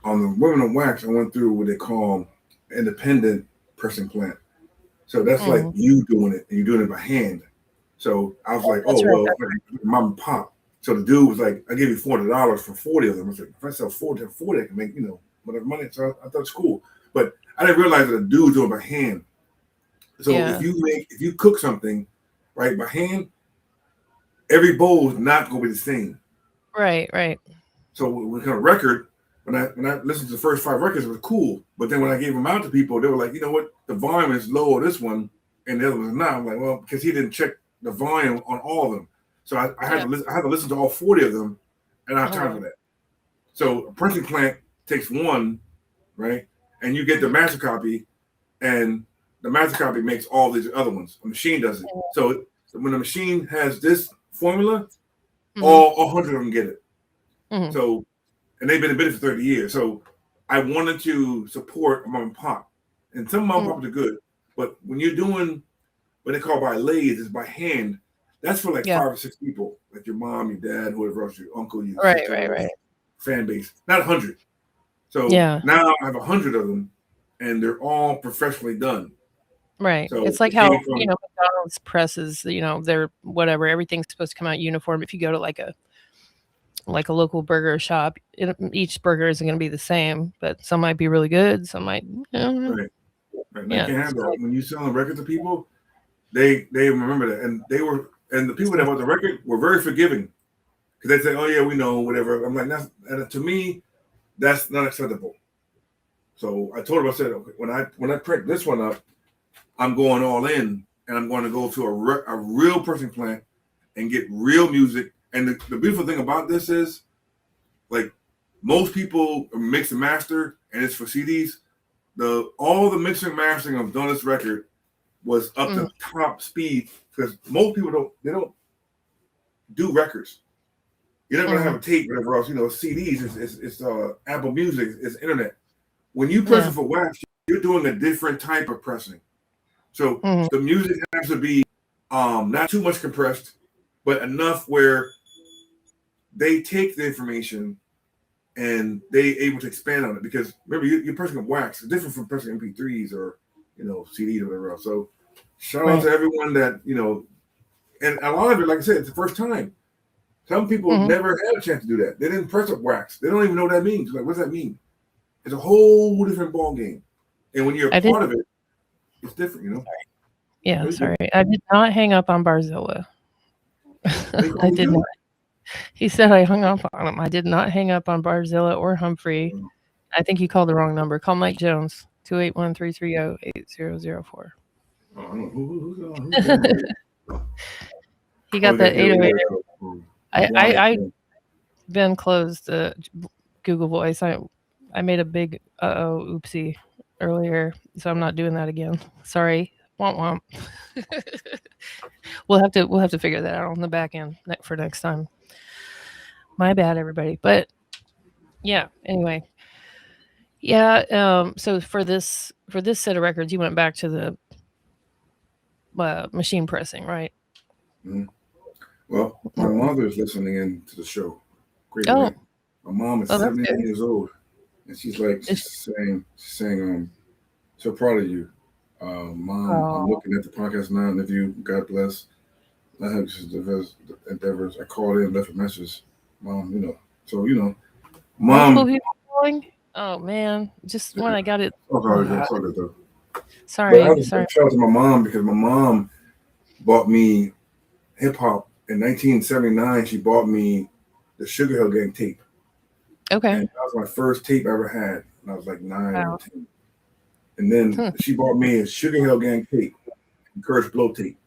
on the Women on Wax. I went through what they call independent pressing plant. So that's like you doing it, and you're doing it by hand. So I was like, mom and pop. So the dude was like, I give you $40 for 40 of them. I was like, if I sell 40, I can make whatever money. So I thought it's cool, but I didn't realize that a dude doing it by hand. So if you cook something right by hand, every bowl is not going to be the same. Right. So with a record, when I listened to the first 5 records, it was cool. But then when I gave them out to people, they were like, you know what, the volume is low on this one, and the other one's not. I'm like, well, because he didn't check the volume on all of them. So I had to listen to all 40 of them, and I have time for that. So a pressing plant takes one, right, and you get the master copy, and the master copy makes all these other ones. A machine does it. So when the machine has this formula, all 100 of them get it. So, and they've been in business for 30 years. So I wanted to support mom and pop. And some mom and pops are good. But when you're doing what they call by lathe, is by hand, that's for like 5 or 6 people. Like your mom, your dad, whoever else, your uncle, your Right. fan base. Not 100. So now I have 100 of them, and they're all professionally done. Right. So it's like how, McDonald's presses, they're whatever, everything's supposed to come out uniform. If you go to like a local burger shop, each burger isn't going to be the same, but some might be really good. Some might, Right. They can have that. When you selling records to people, they remember that. And the people that bought the record were very forgiving. Because they say, oh yeah, we know, whatever. I'm like, to me, that's not acceptable. So I told him, I said, okay, when I print this one up, I'm going all in, and I'm going to go to a real pressing plant and get real music. And the beautiful thing about this is, like, most people mix and master, and it's for CDs. all the mixing and mastering of doing this record was up to top speed because most people don't do records. You're not gonna have a tape, whatever else. CDs. It's Apple Music. It's internet. When you press it for wax, you're doing a different type of pressing. So the music has to be not too much compressed, but enough where they take the information and they able to expand on it. Because remember, you're pressing a wax. It's different from pressing MP3s or CDs or whatever else. So shout out to everyone that and a lot of it, like I said, it's the first time. Some people never had a chance to do that. They didn't press up wax. They don't even know what that means. Like, what does that mean? It's a whole different ball game. And when you're a part of it, it's different, Sorry. Yeah, sorry. I did not hang up on Barzilla. I did not. He said I hung up on him. I did not hang up on Barzilla or Humphrey. I think you called the wrong number. Call Mike Jones, 281-330-8004. He got that 808. I been closed Google Voice. I made a big oopsie earlier, so I'm not doing that again. Sorry. Womp womp. We'll have to figure that out on the back end for next time. My bad, everybody. But yeah, anyway. Yeah, so for this set of records, you went back to the machine pressing, right? Mm-hmm. Well, my mother's listening in to the show. Great. My mom is 79 years old, and she's saying, so proud of you. Mom, I'm looking at the podcast now, and if you, God bless, I have endeavors. I called in, left a message. Mom, Mom. Oh man, just when I got it. Sorry. I shout out to my mom because my mom bought me hip hop in 1979. She bought me the Sugar Hill Gang tape. Okay. And that was my first tape I ever had. And I was like 9 or 10. And then she bought me a Sugar Hill Gang tape, Courage Blow tape.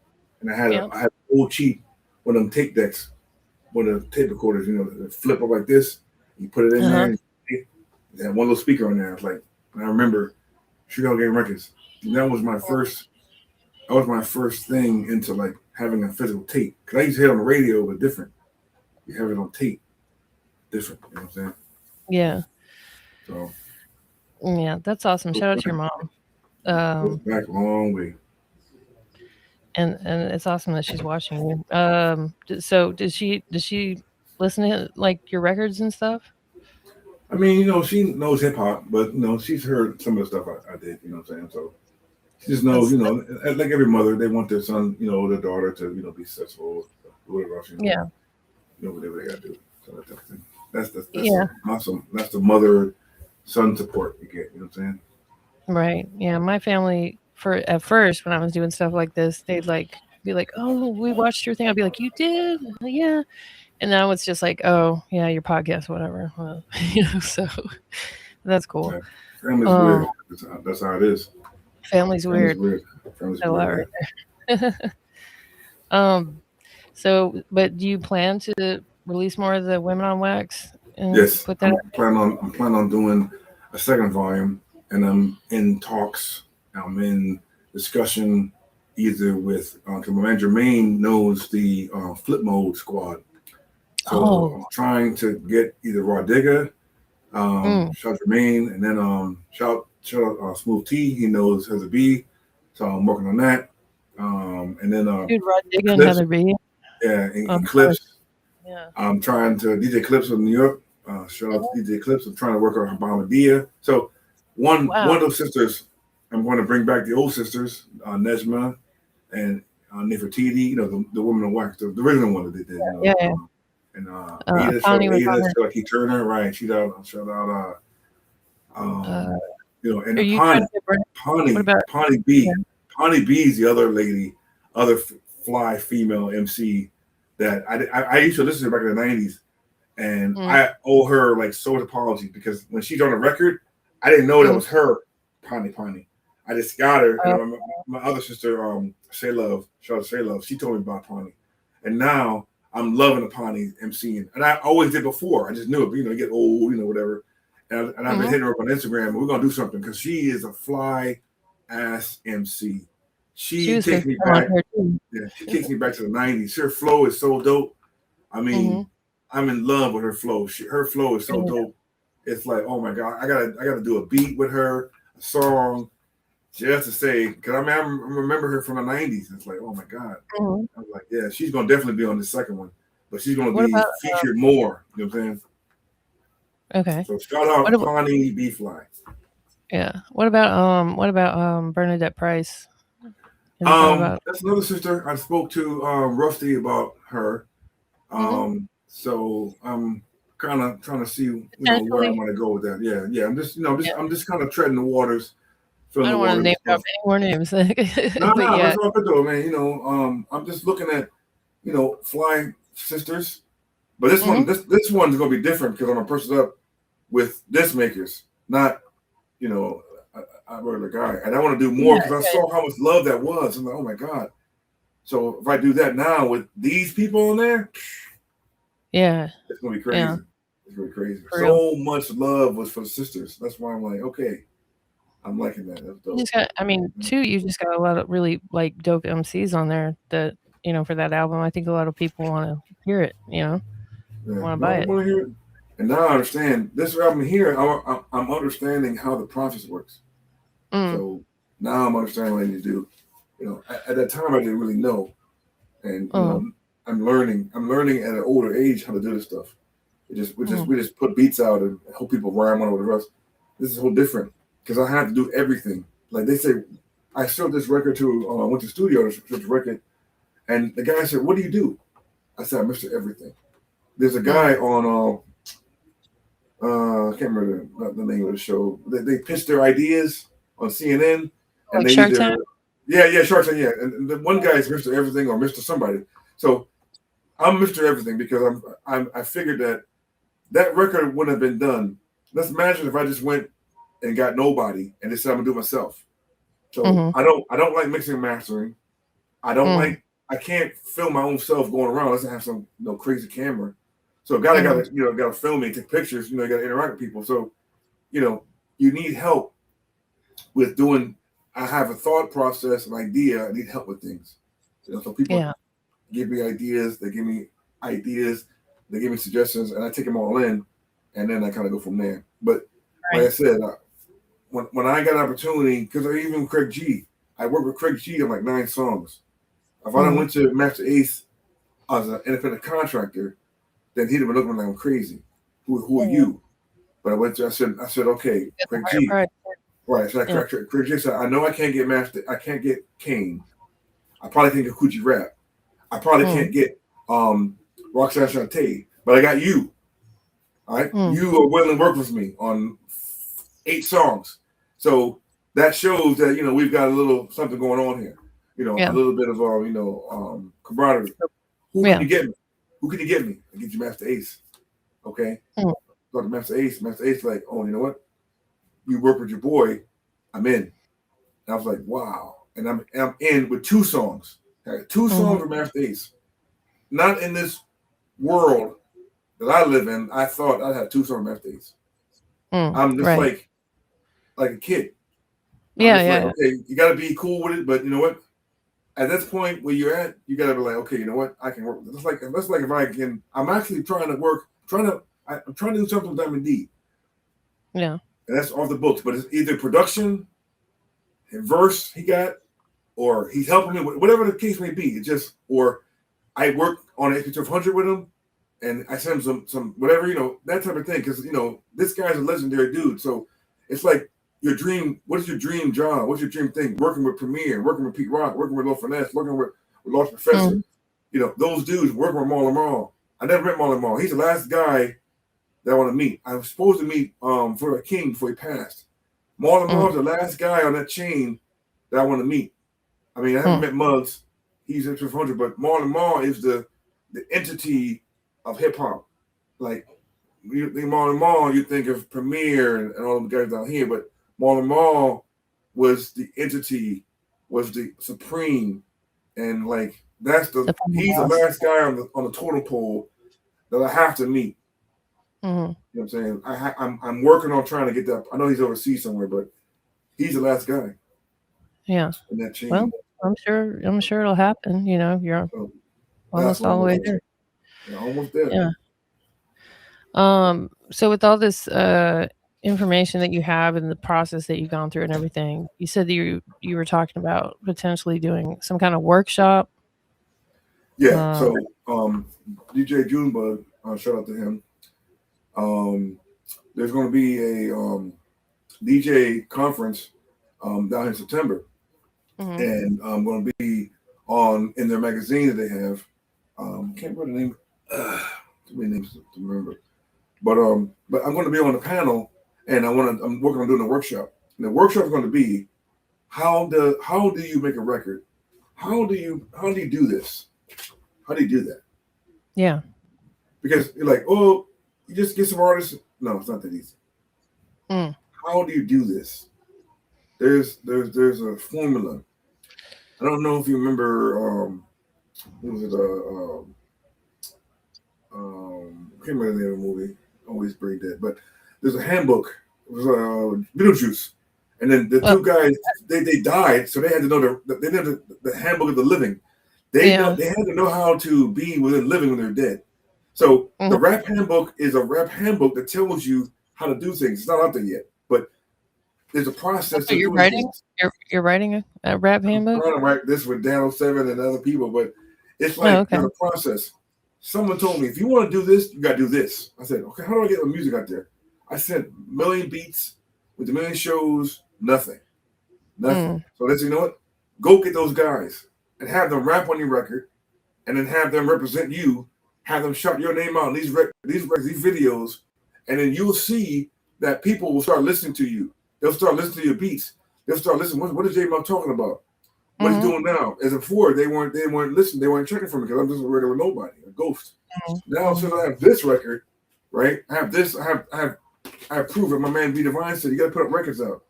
And I had an old cheap one of them tape decks, one of the tape recorders, that flip up like this. You put it in there, and it had one little speaker on there. I was like, and I remember Sugar Hill Gang records. And that was my first thing into like having a physical tape. Because I used to hear it on the radio, but different. You have it on tape, different. You know what I'm saying? Yeah. So. Yeah, that's awesome. Shout out to your mom. Back a long way. And it's awesome that she's watching you. So does she listen to like your records and stuff? I mean, she knows hip hop, but she's heard some of the stuff I did. You know what I'm saying? So she just knows, like every mother, they want their son, their daughter to, be successful, whatever else. Yeah. Whatever they got to do. So that's awesome. That's the mother-son support you get. You know what I'm saying? Right. Yeah. My family, at first when I was doing stuff like this, they'd be like, "Oh, we watched your thing." I'd be like, "You did?" Yeah. And now it's just like, "Oh, yeah, your podcast, whatever." Well, so that's cool. Yeah. Family's weird. That's how it is. Family's weird. Family's weird. So, but do you plan to release more of the Women on Wax? Yes. I'm planning on doing a second volume, and I'm in talks. I'm in discussion either with my man Jermaine knows the Flip Mode Squad. So I'm trying to get either Raw Digger, shout Jermaine, and then shout Smooth T. He knows Heather B. So I'm working on that. And then dude, Raw Digger and Heather B. Yeah, and Clips. Yeah. I'm trying to DJ Clips from New York. Shout out to DJ Clips. I'm trying to work on Bahamadia. So one of those sisters, I'm going to bring back the old sisters, Nejma and Nefertiti, the woman in wax, the original one that they did. And Ada, Keith Turner, right? Shout out, and Pawnee B. Pawnee B is the other lady, other fly female MC that I used to listen to back in the 90s. And I owe her like so much apology because when she's on a record, I didn't know that was her, Pawnee. I just got her. And my other sister, Say Love, shout out to Say Love, she told me about Pawnee. And now I'm loving the Pawnee MCing. And I always did before. I just knew it, you get old, whatever. and I've been hitting her up on Instagram. And we're gonna do something because she is a fly ass MC. She takes me back. Yeah, she takes me back to the '90s. Her flow is so dope. I mean, I'm in love with her flow. Her flow is so dope. It's like, oh my god, I gotta do a beat with her, a song, just to say, because I remember her from the '90s. It's like, oh my god. I was like, yeah, she's gonna definitely be on the second one, but she's gonna be featured more. You know what I'm saying? Okay. So shout out Connie B Fly. Yeah. What about Bernadette Price? That's another sister I spoke to Rusty about her. So I'm kind of trying to see where I want to go with that. Yeah. I'm just kind of treading the waters. I don't want to name drop any more names. No, that's all good though, man. I'm just looking at Fly Sisters, but this one's gonna be different because I'm gonna push it up with disc makers, not a regular guy, and I want to do more because I saw how much love that was. I'm like, oh my god! So if I do that now with these people in there, it's gonna be crazy. Yeah. It's gonna be crazy. So much love was for the sisters. That's why I'm like, okay, I'm liking that. That's dope. You just got a lot of really like dope MCs on there that for that album. I think a lot of people want to hear it. Want to buy it. I want to hear it. And now I understand this album here. I'm understanding how the process works. So now I'm understanding what I need to do. At that time I didn't really know, and I'm learning. I'm learning at an older age how to do this stuff. We just put beats out and hope people rhyme on over the rest. This is a whole different because I have to do everything. Like they say, I showed this record to. I went to the studio to show the record, and the guy said, "What do you do?" I said, "I'm Mr. Everything." There's a guy on. I can't remember the name of the show. They pitch their ideas on CNN, and like Shark Tank. Shark Tank. Yeah, and the one guy is Mr. Everything or Mr. Somebody. So I'm Mr. Everything because I figured that record wouldn't have been done. Let's imagine if I just went and got nobody and decided I'm gonna do it myself. So I don't like mixing and mastering. I don't like. I can't film my own self going around unless I have some crazy camera. So gotta film me, take pictures. You gotta interact with people. So you need help with doing. I have a thought process, an idea. I need help with things. So people give me ideas. They give me ideas. They give me suggestions, and I take them all in, and then I kind of go from there. But like I said, when I got an opportunity, because even Craig G, I worked with Craig G on like 9 songs. If I went to Master Ace as an independent contractor, then he'd have been looking like I'm crazy. Who are you? But I said, okay, Craig G. Right. So Craig G said, I know I can't get I can't get Kane. I probably can't get Coochie Rap. I probably can't get Roxanne Shante. But I got you. All right. You are willing to work with me on 8 songs. So that shows that we've got a little something going on here. A little bit of camaraderie. Who can you get me? Who can you get me? I get you Master Ace. Okay. Go to Master Ace. Master Ace like, oh, you know what? You work with your boy. I'm in. And I was like, wow. And I'm in with 2 songs. I got 2 songs with Master Ace. Not in this world that I live in. I thought I'd have 2 songs with Master Ace. I'm just like a kid. Like, okay, you got to be cool with it, but you know what? At this point where you're at, you got to be like, okay, you know what? I can work with it. That's like if I can. I'm actually trying to work. I'm trying to do something with Diamond D. Yeah. And that's off the books, but it's either production, verse he got, or he's helping me with whatever the case may be. It's just, or I work on an HP1200 with him, and I send him some whatever that type of thing. Because this guy's a legendary dude. So it's like. Your dream, what is your dream job? What's your dream thing? Working with Premier, working with Pete Rock, working with Lil Finesse, working with Lost Professor. Those dudes working with Marlon Marl. I never met Marlon Marl. He's the last guy that I want to meet. I was supposed to meet for a king before he passed. Marlon Marl's the last guy on that chain that I want to meet. I mean, I haven't met Muggs. He's at 1200, but Marlon Marl is the entity of hip hop. Like you think Marlon Marl, you think of Premier and all the guys down here, but Marlon Marl was the entity, was the supreme, and like he's the last guy on the totem pole that I have to meet. You know what I'm saying? I'm working on trying to get that. I know he's overseas somewhere, but he's the last guy. Yeah. In that chain. Well, I'm sure it'll happen. You know, you're almost all the way there. Yeah, almost there. Yeah. So with all this information that you have and the process that you've gone through and everything, you said that you were talking about potentially doing some kind of workshop. Yeah. So DJ Junebug, shout out to him. There's going to be a DJ conference down in September, and I'm going to be in their magazine that they have. Can't remember the name. Too many names to remember. But I'm going to be on the panel, and I'm working on doing a workshop. And the workshop is going to be how do you make a record? How do you do this? How do you do that? Yeah. Because you're like, oh, you just get some artists. No, it's not that easy. How do you do this? There's a formula. I don't know if you remember. What was it? I can't remember the name of the movie. Always Brain Dead. But there's a handbook. It was Beetlejuice, and then the two guys they died, so they had to know the handbook of the living. They had to know how to be within living when they're dead. So the rap handbook is a rap handbook that tells you how to do things. It's not out there yet, but there's a process. So you're writing. You're writing a rap handbook. I'm trying to write this with Dan 07 and other people, but it's like there's a process. Someone told me, if you want to do this, you got to do this. I said, okay, how do I get the music out there? I sent 1 million beats with 1 million shows, nothing. So let's, you know what? Go get those guys and have them rap on your record, and then have them represent you, have them shout your name out in these videos, and then you'll see that people will start listening to you. They'll start listening to your beats. They'll start listening. What is JAYMOB talking about? What he's doing now? As before, they weren't listening. They weren't checking for me because I'm just a regular nobody, a ghost. Now, since I have this record, right? I have this. I have proof that my man B Divine said you got to put up records out.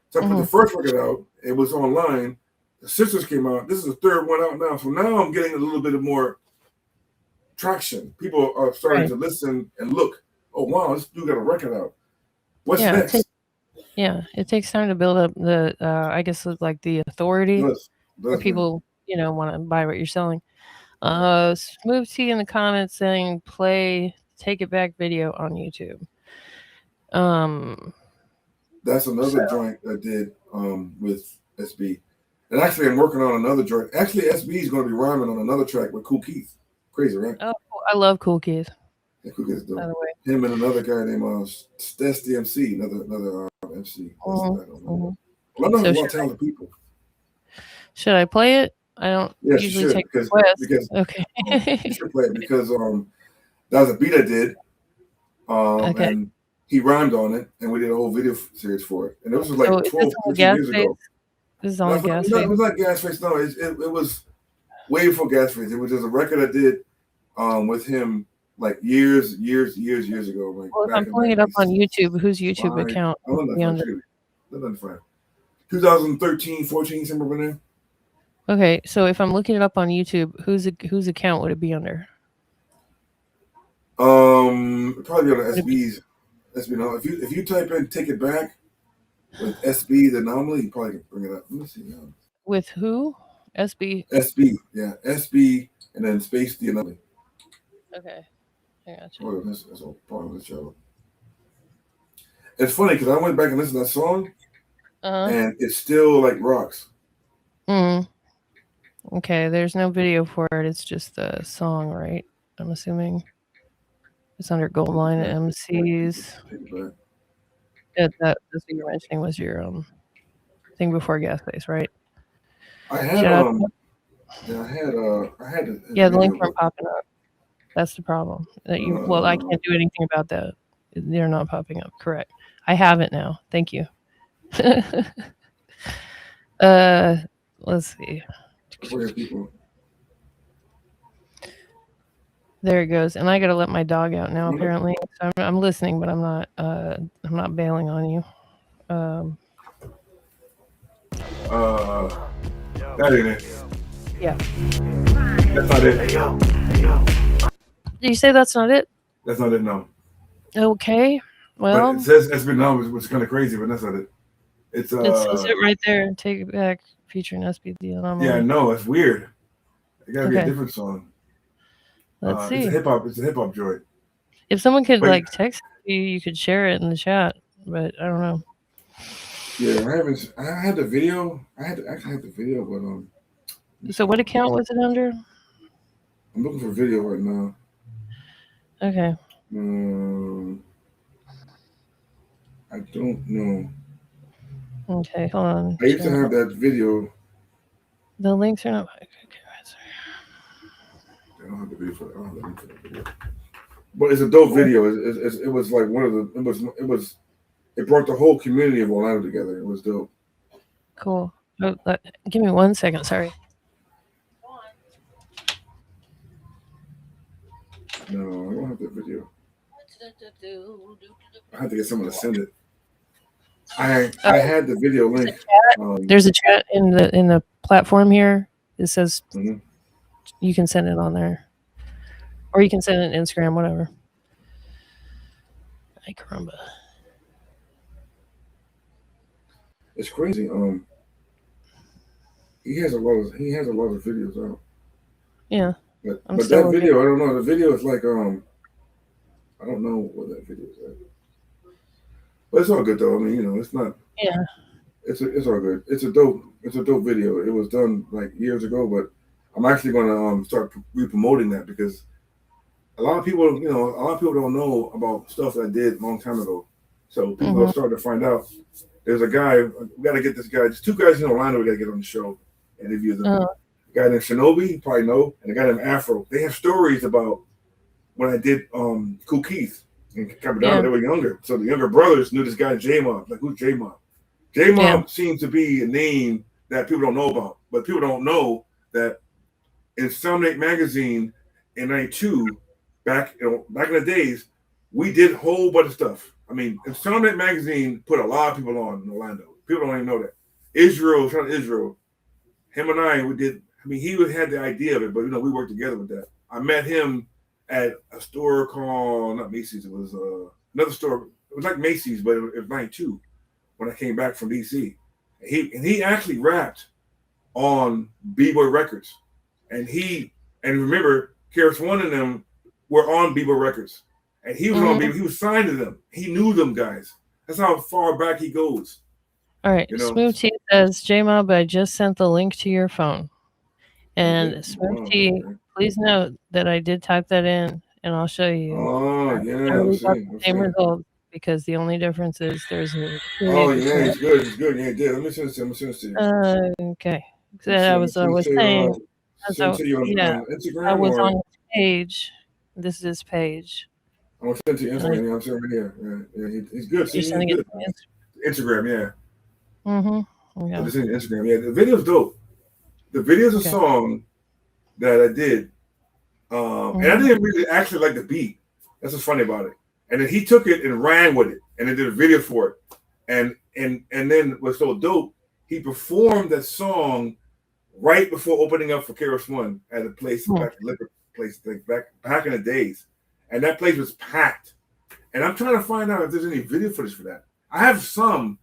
So I put the first record out. It was online. The Sisters came out. This is the third one out now. So now I'm getting a little bit of more traction. People are starting to listen and look. Oh wow, this dude got a record out. What's next? It takes time to build up the I guess like the authority for people, want to buy what you're selling. Smooth T in the comments saying play Take It Back video on YouTube. That's another joint I did with SB. And actually I'm working on another joint. Actually, SB is going to be rhyming on another track with Kool Keith. Crazy, right? Oh, I love Kool Keith. Yeah, Kool Keith, by the way. Him and another guy named Stes the MC, another MC. Well, I'm not about talented people. Should I play it? I don't usually take requests. Okay. You should play it because that was a beat I did. And he rhymed on it, and we did a whole video series for it. And it was like 12, 13 years ago. This is on Gas Face? It was not Gas Face. No, it was way before Gas Face. It was just a record I did with him like years ago. Like, well, if I'm pulling it up on YouTube, whose YouTube account? 2013, 14, somewhere in there. Okay, so if I'm looking it up on YouTube, whose account would it be under? Probably on SB's. SB. No, if you type in "Take It Back" with SB, the anomaly, you probably can bring it up. Let me see. With who? SB. SB, yeah, SB, and then space the anomaly. Okay, I got you. Oh, that's all part of the show. It's funny because I went back and listened to that song, and it still like rocks. Okay, there's no video for it. It's just the song, right? I'm assuming it's under Goldline MCs. That's what you're mentioning was your thing before Gas Face, right? I had the links weren't popping up. That's the problem. Well, I can't do anything about that. They're not popping up. Correct. I have it now. Thank you. Let's see. There it goes. And I gotta let my dog out now. Apparently, so I'm listening, but I'm not bailing on you. That ain't it. Yeah. That's not it. Did you say that's not it? That's not it. No. Okay. But Well, it says SB Numb, which is kind of crazy, but that's not it. It's it says it right there. Take it back, featuring SBD Anomaly. Yeah, no, it's weird. It gotta be a Okay. different song. Let's It's a see. hip hop joint. If someone could Wait. like text you, you could share it in the chat. But I don't know. Yeah, I had the video. I actually had the video, but So what account was it under? I'm looking for video right now. Okay. I don't know. Okay, hold on. I used to have that video. The links are not. Okay, I don't have the video for that. I don't have the link for that video. But it's a dope video. It was like one of the. It brought the whole community of Orlando together. It was dope. Cool. Oh, give me 1 second. Sorry. No, I don't have that video. I had to get someone to send it. I had the video link. There's a chat in the platform here. It says you can send it on there, or you can send it on Instagram, whatever. Ay caramba. It's crazy. He has a lot of videos out. Yeah. But that video, I don't know. The video is like I don't know what that video is at. But it's all good though. I mean, it's not. Yeah. It's all good. It's a dope video. It was done like years ago, but I'm actually gonna start re-promoting that because a lot of people don't know about stuff that I did a long time ago. So people are starting to find out. There's a guy. We got to get this guy. There's two guys in Orlando we got to get on the show, interview them. A guy named Shinobi, you probably know, and a guy named Afro. They have stories about when I did Kool Keith and Capadonna. They were younger, so the younger brothers knew this guy JAYMOB. Like, who's JAYMOB? JAYMOB seems to be a name that people don't know about, but people don't know that in Soundmate magazine in '92, back in the days, we did a whole bunch of stuff. I mean, Soundmate magazine put a lot of people on in Orlando. People don't even know that. Israel, him and I, we did. I mean, he had the idea of it, but we worked together with that. I met him at a store called, not Macy's, it was another store. It was like Macy's, but it was '92 when I came back from DC. He actually rapped on B-Boy Records, and remember, Karis One and them were on B-Boy Records, and he was on B-Boy. He was signed to them. He knew them guys. That's how far back he goes. All right. Smooth T says, JAYMOB, I just sent the link to your phone. And Smooth T, please note that I did type that in, and I'll show you. Oh, yeah. Same result, because the only difference is there's a. Oh, yeah, it's good. It's good. Yeah, it did. Let me send it to you. Okay. I was saying. Instagram, I was on his page. This is his page. I'm going to send it to Instagram. Yeah, I'm sending it here. Yeah, he's good. You're sending it to Instagram, yeah. Yeah. It's in Instagram. Yeah, the video's dope. The video's a song that I did, and I didn't really actually like the beat. That's what's funny about it. And then he took it and ran with it, and then did a video for it. And then what's so dope, he performed that song right before opening up for Karis One at a place, back liquor place, like back in the days, and that place was packed. And I'm trying to find out if there's any video footage for that. I have some,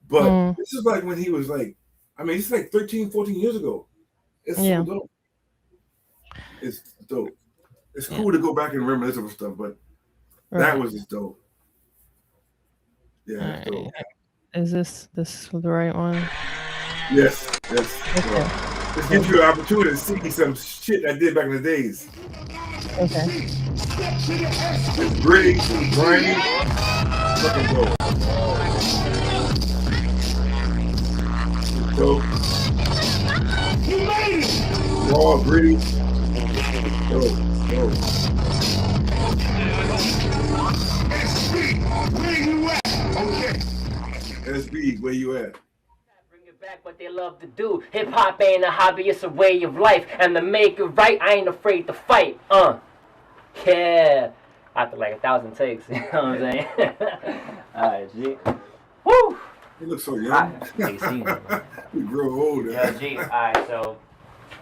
but this is like when he was like, I mean, it's like 13, 14 years ago. It's so dope. It's dope. It's cool to go back and reminisce of stuff, but that was just dope. Yeah, it's dope. Is this the right one? Yes. Okay. This gives you an opportunity to see some shit I did back in the days. Okay. It's gritty, it's grimy, fucking dope. Dope. Raw, gritty. Dope. SB, where you at? Bring it back what they love to do. Hip hop ain't a hobby, it's a way of life. And to make it right, I ain't afraid to fight. Yeah. After like 1,000 takes, you know what I'm saying? Alright, G. Woo! You look so young. You grow old. Yeah, G. Alright, so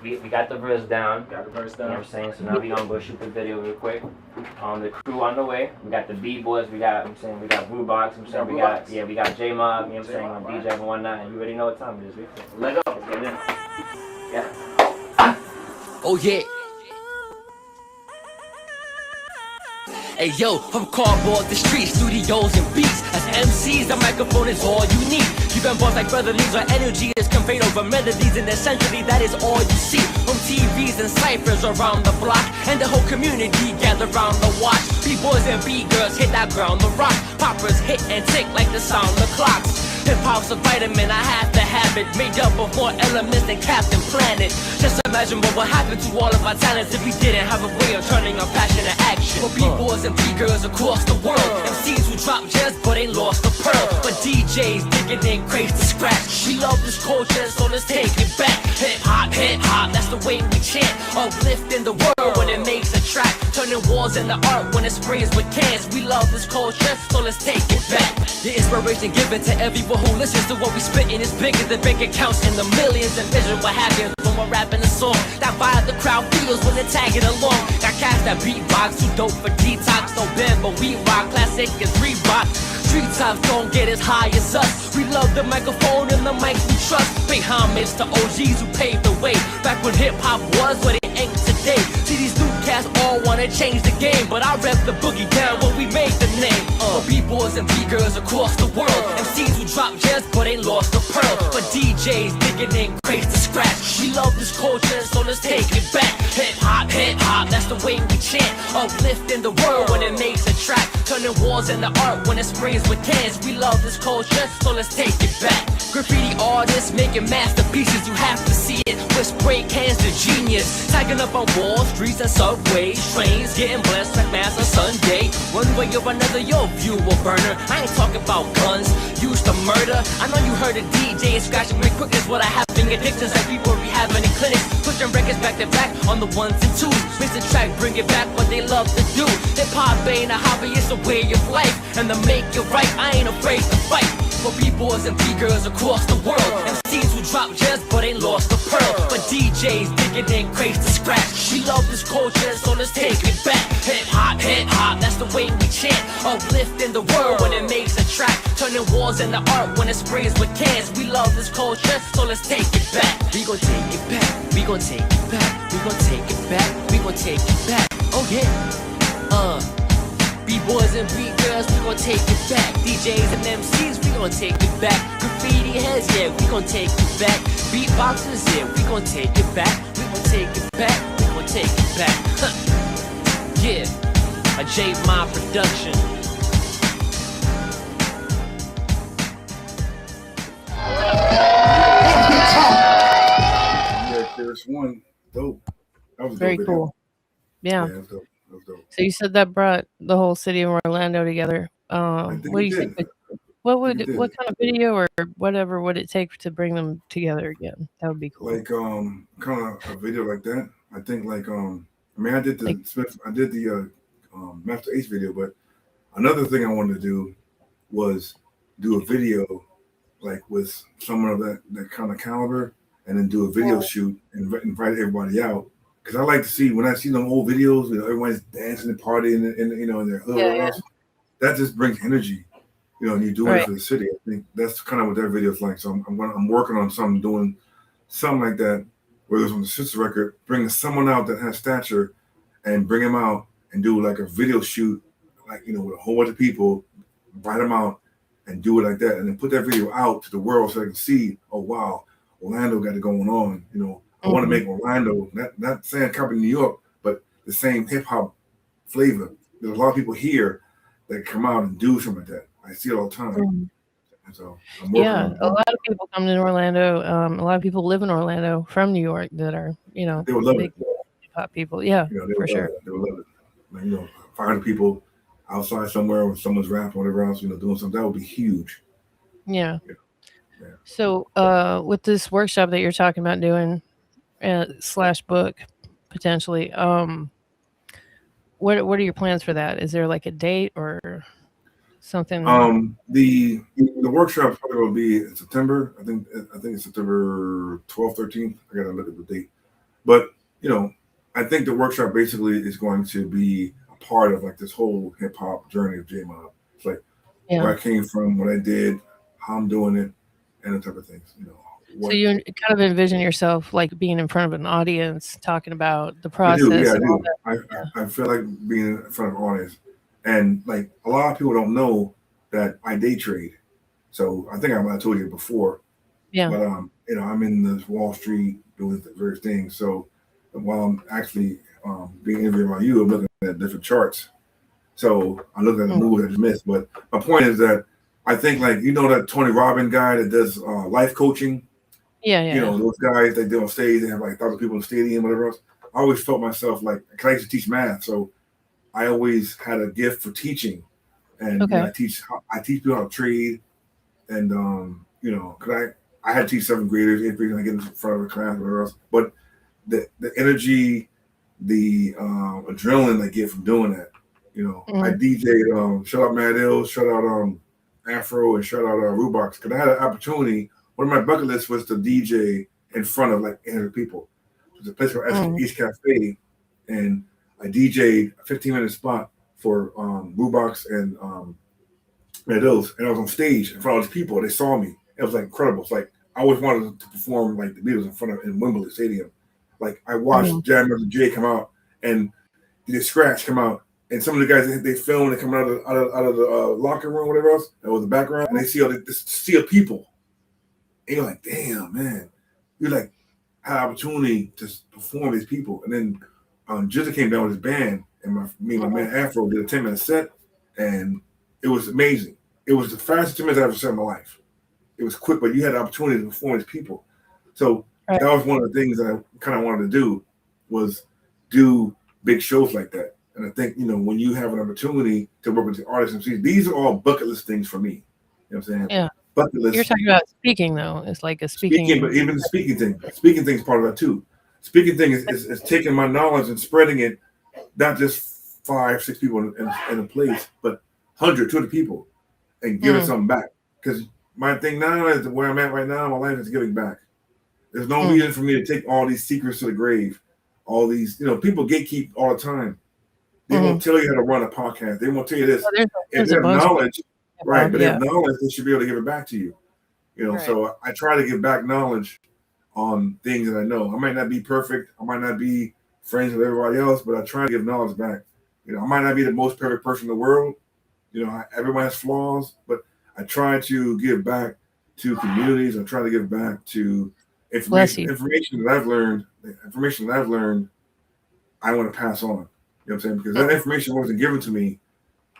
we got the verse down. You know what I'm saying? So now we gonna go shoot the video real quick. The crew on the way. We got the B-boys. We got Blue Box. we got JAYMOB. You know what I'm saying? On DJ and whatnot. And you already know what time it is. Let go. Let's get in. Yeah. Oh yeah. Hey yo, from cardboard to streets, studios and beats. As MCs, the microphone is all you need. You can boss like brotherlies, our energy is conveyed over melodies, and essentially that is all you see. On TVs and ciphers around the block, and the whole community gather round the watch. B-boys and B-girls hit that ground, the rock. Poppers hit and tick like the sound of clocks. Hip-hop's a vitamin, I have to have it. Made up of more elements than Captain Planet. Just imagine what would happen to all of our talents if we didn't have a way of turning our passion to action. For B-boys and B-girls across the world, MCs who drop gems but ain't lost a pearl. But DJs digging in crates to scratch. We love this culture, so let's take it back. Hip-hop, that's the way we chant. Uplifting the world when it makes a track. Turning walls into art when it sprays with cans. We love this culture, so let's take it back. The inspiration given to everyone who listens to what we spitting is bigger than bank accounts in the millions. And vision what happens when we're rapping a song. That vibe the crowd feels when they're tagging along. Got cats that beatbox, too dope for detox. No bend, but we rock. Classic is Reebok. Street times don't get as high as us. We love the microphone and the mic we trust. Pay homage to OGs who paved the way. Back when hip-hop was what it ain't today. See these new cats all wanna change the game, but I rep the boogie down when we made the name. B-boys and B-girls across the world, MCs who drop gems but ain't lost a pearl. But DJs digging in crates to scratch. We love this culture, so let's take it back. Hip-hop, that's the way we chant. Uplifting the world when it makes a track. Turning walls into art when it sprays with cans. We love this culture, so let's take it back. Graffiti artists making masterpieces, you have to see it. With spray cans to genius. Tagging up on walls, streets and subways. Trains getting blessed like mass on Sunday. One way or another, your view will burner. I ain't talking about guns, used to murder. I know you heard a DJ scratching me quick is what I have. Addictions like people rehabbing in clinics. Pushing records back to back on the ones and twos. Mix the track, bring it back, what they love to do. Hip-hop ain't a hobby, it's a way of life. And to make it right, I ain't afraid to fight. For B-boys and B-girls across the world, MCs who drop gems but ain't lost a pearl. But DJs digging in crates to scratch. We love this culture, so let's take it back. Hip-hop, that's the way we chant. Uplifting the world when it makes a track. Turning walls into art when it sprays with cans. We love this culture, so let's take it back. We gon' take it back, we gon' take it back. We gon' take it back, we gon' take it back. Oh yeah, B-boys and B-girls, we gon' take it back. DJs and MCs, we gon' take it back. Graffiti heads, yeah, we gon' take it back. Beatboxers, yeah, we gon' take it back. We gon' take it back, we gon' take it back. Yeah, a JAYMOB production. Yeah, there's one dope. That was Very cool. Yeah. That was dope. So you said that brought the whole city of Orlando together. What do you think? What kind of video or whatever would it take to bring them together again? That would be cool. Like kind of a video like that. I think like I mean I did the Master Ace video, but another thing I wanted to do was do a video like with someone of that kind of caliber, and then do a video shoot and invite everybody out. Because I like to see, when I see them old videos, you know, everyone's dancing and partying in their hood. That just brings energy, you know, and you're doing it for the city. I think that's kind of what that video is like. So I'm working on doing something like that, whether it's on the sister record, bringing someone out that has stature and bring them out and do like a video shoot, like, you know, with a whole bunch of people, invite them out and do it like that. And then put that video out to the world so they can see, oh, wow, Orlando got it going on, you know. I want to make Orlando, not saying copy New York, but the same hip hop flavor. There's a lot of people here that come out and do something like that. I see it all the time. And so I'm working on a lot of people come to Orlando. A lot of people live in Orlando from New York that are, you know, they would love big hip hop people. Yeah, you know, for sure. They would love it. Like, you know, 500 people outside somewhere or someone's rapping or whatever else, you know, doing something, that would be huge. Yeah. So with this workshop that you're talking about doing, / book potentially, what are your plans for that? Is there like a date or something? The workshop probably will be in September. I think it's September 12th, 13th. I gotta look at the date. But I think the workshop basically is going to be a part of like this whole hip hop journey of JAYMOB. It's like where I came from, what I did, how I'm doing it, and the type of things. So you kind of envision yourself like being in front of an audience, talking about the process. I do. I feel like being in front of an audience, and like a lot of people don't know that I day trade. So I think I told you before. Yeah. But I'm in this Wall Street doing various things. So while I'm actually being interviewed by you, I'm looking at different charts. So I look at the moves I just missed. But my point is that I think like that Tony Robbins guy that does life coaching. Yeah. Those guys that do on stage, they have like 1,000 people in the stadium, whatever else. I always felt myself like, cause I used to teach math, so I always had a gift for teaching, and I teach people how to trade, and cause I had to teach 7th graders, 8th graders, I get in front of a class, whatever else. But the energy, the adrenaline I get from doing that, I DJ'd, shout out Mad Ills, shout out Afro, and shout out Rubox, because I had an opportunity. One of my bucket lists was to DJ in front of like 800 people. There's a place called East Cafe, and I DJ'd a 15-minute spot for Rubox and Mad Ills, and I was on stage in front of all these people. They saw me. It was like incredible. It's like I always wanted to perform like the Beatles in Wembley Stadium. Like I watched Jam J come out and did Scratch come out, and some of the guys they filmed, they come out of the locker room, whatever else, that was the background, and they see all this sea of people. And you're like, damn, man. You like had an opportunity to perform these people. And then Jizza came down with his band, and me and my man Afro did a 10-minute set, and it was amazing. It was the fastest 10 minutes I've ever set in my life. It was quick, but you had the opportunity to perform these people. So that was one of the things that I kind of wanted to do, was do big shows like that. And I think, when you have an opportunity to work with the artists and MCs, these are all bucket list things for me. You know what I'm saying? Yeah. Bucket list. You're talking about speaking, though. It's like a speaking. But even the speaking thing. Speaking thing is part of that, too. Speaking thing is taking my knowledge and spreading it, not just 5, 6 people in a place, but 100, 200 people, and giving something back. Because my thing now is where I'm at right now in my life is giving back. There's no reason for me to take all these secrets to the grave. All these, people gatekeep all the time. They won't tell you how to run a podcast. They won't tell you this. If they have knowledge, right? But they have knowledge, they should be able to give it back to you. So I try to give back knowledge on things that I know. I might not be perfect. I might not be friends with everybody else, but I try to give knowledge back. I might not be the most perfect person in the world. Everyone has flaws, but I try to give back to communities. I try to give back to information that I've learned. Information that I've learned, I want to pass on. You know what I'm saying? Because that information wasn't given to me.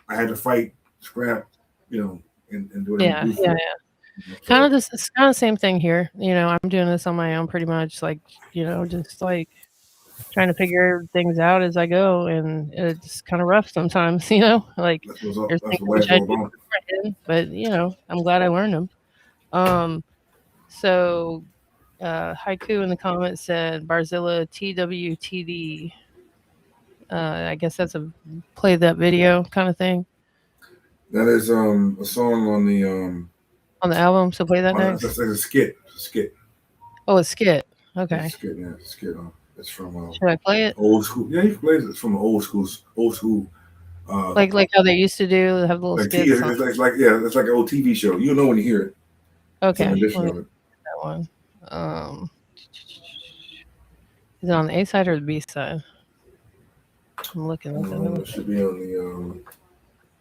I had to fight, scrap, and do it. Yeah. Kind of the same thing here. I'm doing this on my own pretty much, like, just like trying to figure things out as I go, and it's kind of rough sometimes, like there's things which I do beforehand, but I'm glad I learned them. So Haiku in the comments said Barzilla TWTD. I guess that's a play that video kind of thing. That is a song on the album. So play that next. That's a skit. It's a skit. Oh, a skit. Okay. It's a skit. Yeah, it's a skit. It's from. Should I play it? Old school. Yeah, you can play it. It's from old school. Like how they used to do, have little skits. It's like an old TV show. You'll know when you hear it. Okay. That one. Is it on the A side or the B side? I'm looking at it. It should be on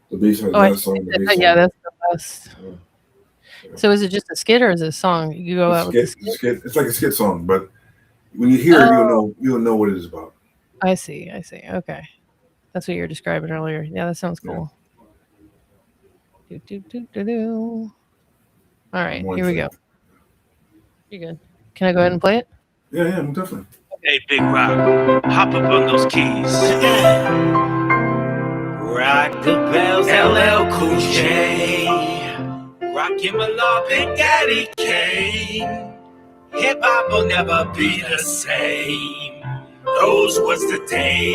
the B side. That's the best. Yeah. So is it just a skit or is it a song? You go out with a skit? It's like a skit song, but when you hear it, you'll know what it is about. I see. Okay. That's what you were describing earlier. Yeah, that sounds cool. Yeah. All right, here we go. You good? Can I go ahead and play it? Yeah, definitely. Hey, Big Rock, hop up on those keys. Rock the bells, LL Cool J. Rockin' my love, Big Daddy Kane. Hip hop will never be the same. Those was the days.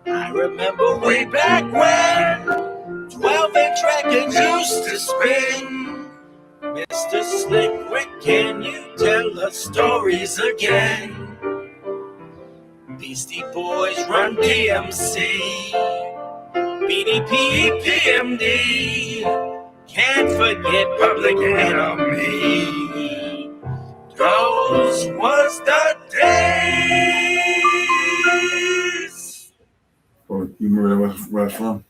I remember way back when 12-inch records used to spin. Mr. Slickwick, can you tell us stories again? Beastie Boys run DMC, BDP, PMD. Can't forget Public Enemy. Those was the days. Or you remember where that's from?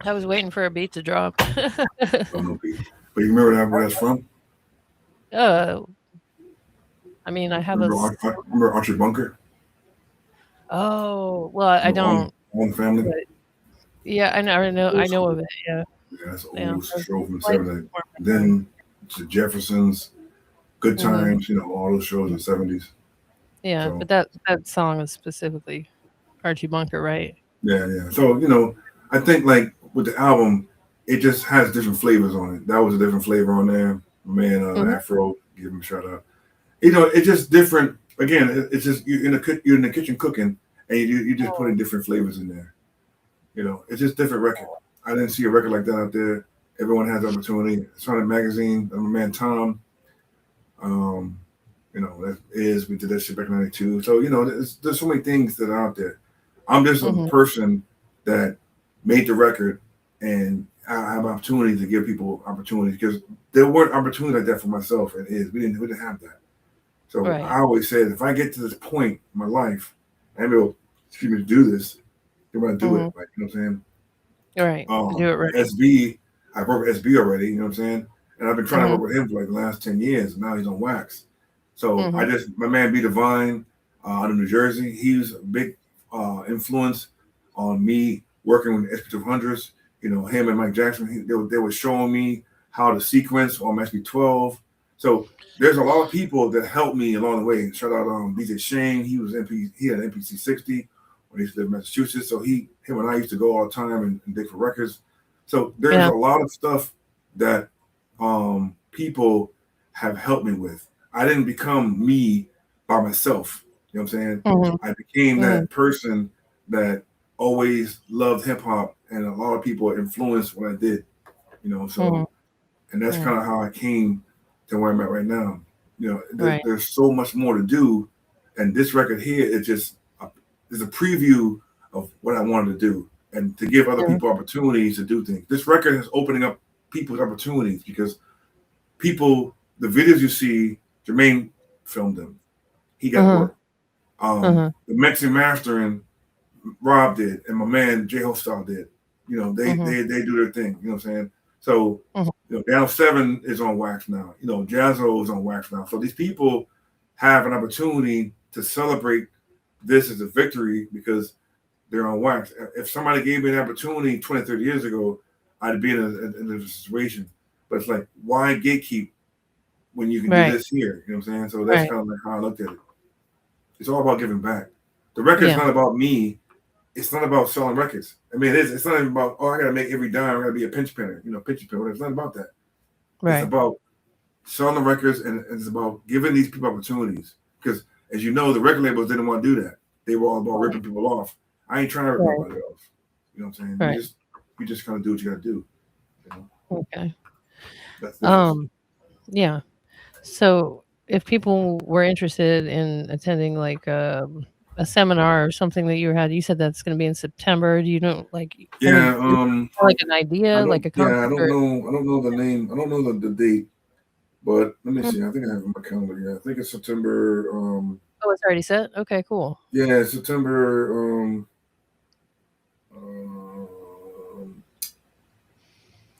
I was waiting for a beat to drop. No beat. But you remember where that's from? I mean, I have remember Archie Bunker? Oh, well, I don't. All the Family? But, yeah, I know of it, yeah. Yeah, that's an old show from the 70s. Then the Jeffersons, Good Times, all those shows in the 70s. Yeah, so, but that song is specifically Archie Bunker, right? Yeah. So, I think like with the album, it just has different flavors on it. That was a different flavor on there. Man, Afro, give him a shout out. It's just different. Again, it's just you're in the kitchen cooking, and you just put in different flavors in there. It's just different record. I didn't see a record like that out there. Everyone has opportunity. It's on a magazine. My man Tom, that is we did that shit back in '92. So there's so many things that are out there. I'm just a person that made the record, and I have opportunity to give people opportunities because there weren't opportunities like that for myself. We didn't have that. So I always said, if I get to this point in my life, and I'm able to do this, I'm gonna do it. Like, you know what I'm saying? All right. Do it right. SB, I worked with SB already, you know what I'm saying? And I've been trying to work with him for like the last 10 years, and now he's on wax. So my man B Divine out of New Jersey, he was a big influence on me working with SP200s. Him and Mike Jackson, they were showing me how to sequence on SP12. So there's a lot of people that helped me along the way. Shout out DJ Shane, he had an MPC 60 when he used to live in Massachusetts. So him and I used to go all the time and dig for records. So there's a lot of stuff that people have helped me with. I didn't become me by myself. You know what I'm saying? I became that person that always loved hip hop, and a lot of people influenced what I did. So and that's kind of how I came to where I'm at right now. There's so much more to do, and this record here is just is a preview of what I wanted to do, and to give other people opportunities to do things. This record is opening up people's opportunities because the videos you see, Jermaine filmed them. He got work. The mixing mastering, Rob did, and my man J Hostile did. They do their thing. You know what I'm saying? So Down 7 is on wax now. Jazzo is on wax now. So these people have an opportunity to celebrate this as a victory because they're on wax. If somebody gave me an opportunity 20, 30 years ago, I'd be in a situation. But it's like, why gatekeep when you can do this here? You know what I'm saying? So that's kind of like how I looked at it. It's all about giving back. The record's not about me. It's not about selling records. I mean, it's not even about, I got to make every dime. I got to be a pinch pinner, pinch pinner. It's not about that. Right. It's about selling the records, and it's about giving these people opportunities. Because, as you know, the record labels didn't want to do that. They were all about ripping people off. I ain't trying to rip nobody off. You know what I'm saying? Right. You just kind of do what you got to do. Okay. Yeah. So if people were interested in attending like a seminar or something that you said that's going to be in September. Do you know like like an idea, like a concept? I don't know the name. I don't know the date. But let me see. I think I have it on my calendar. Yeah, I think it's September. Oh, it's already set. Okay, cool. Yeah, September.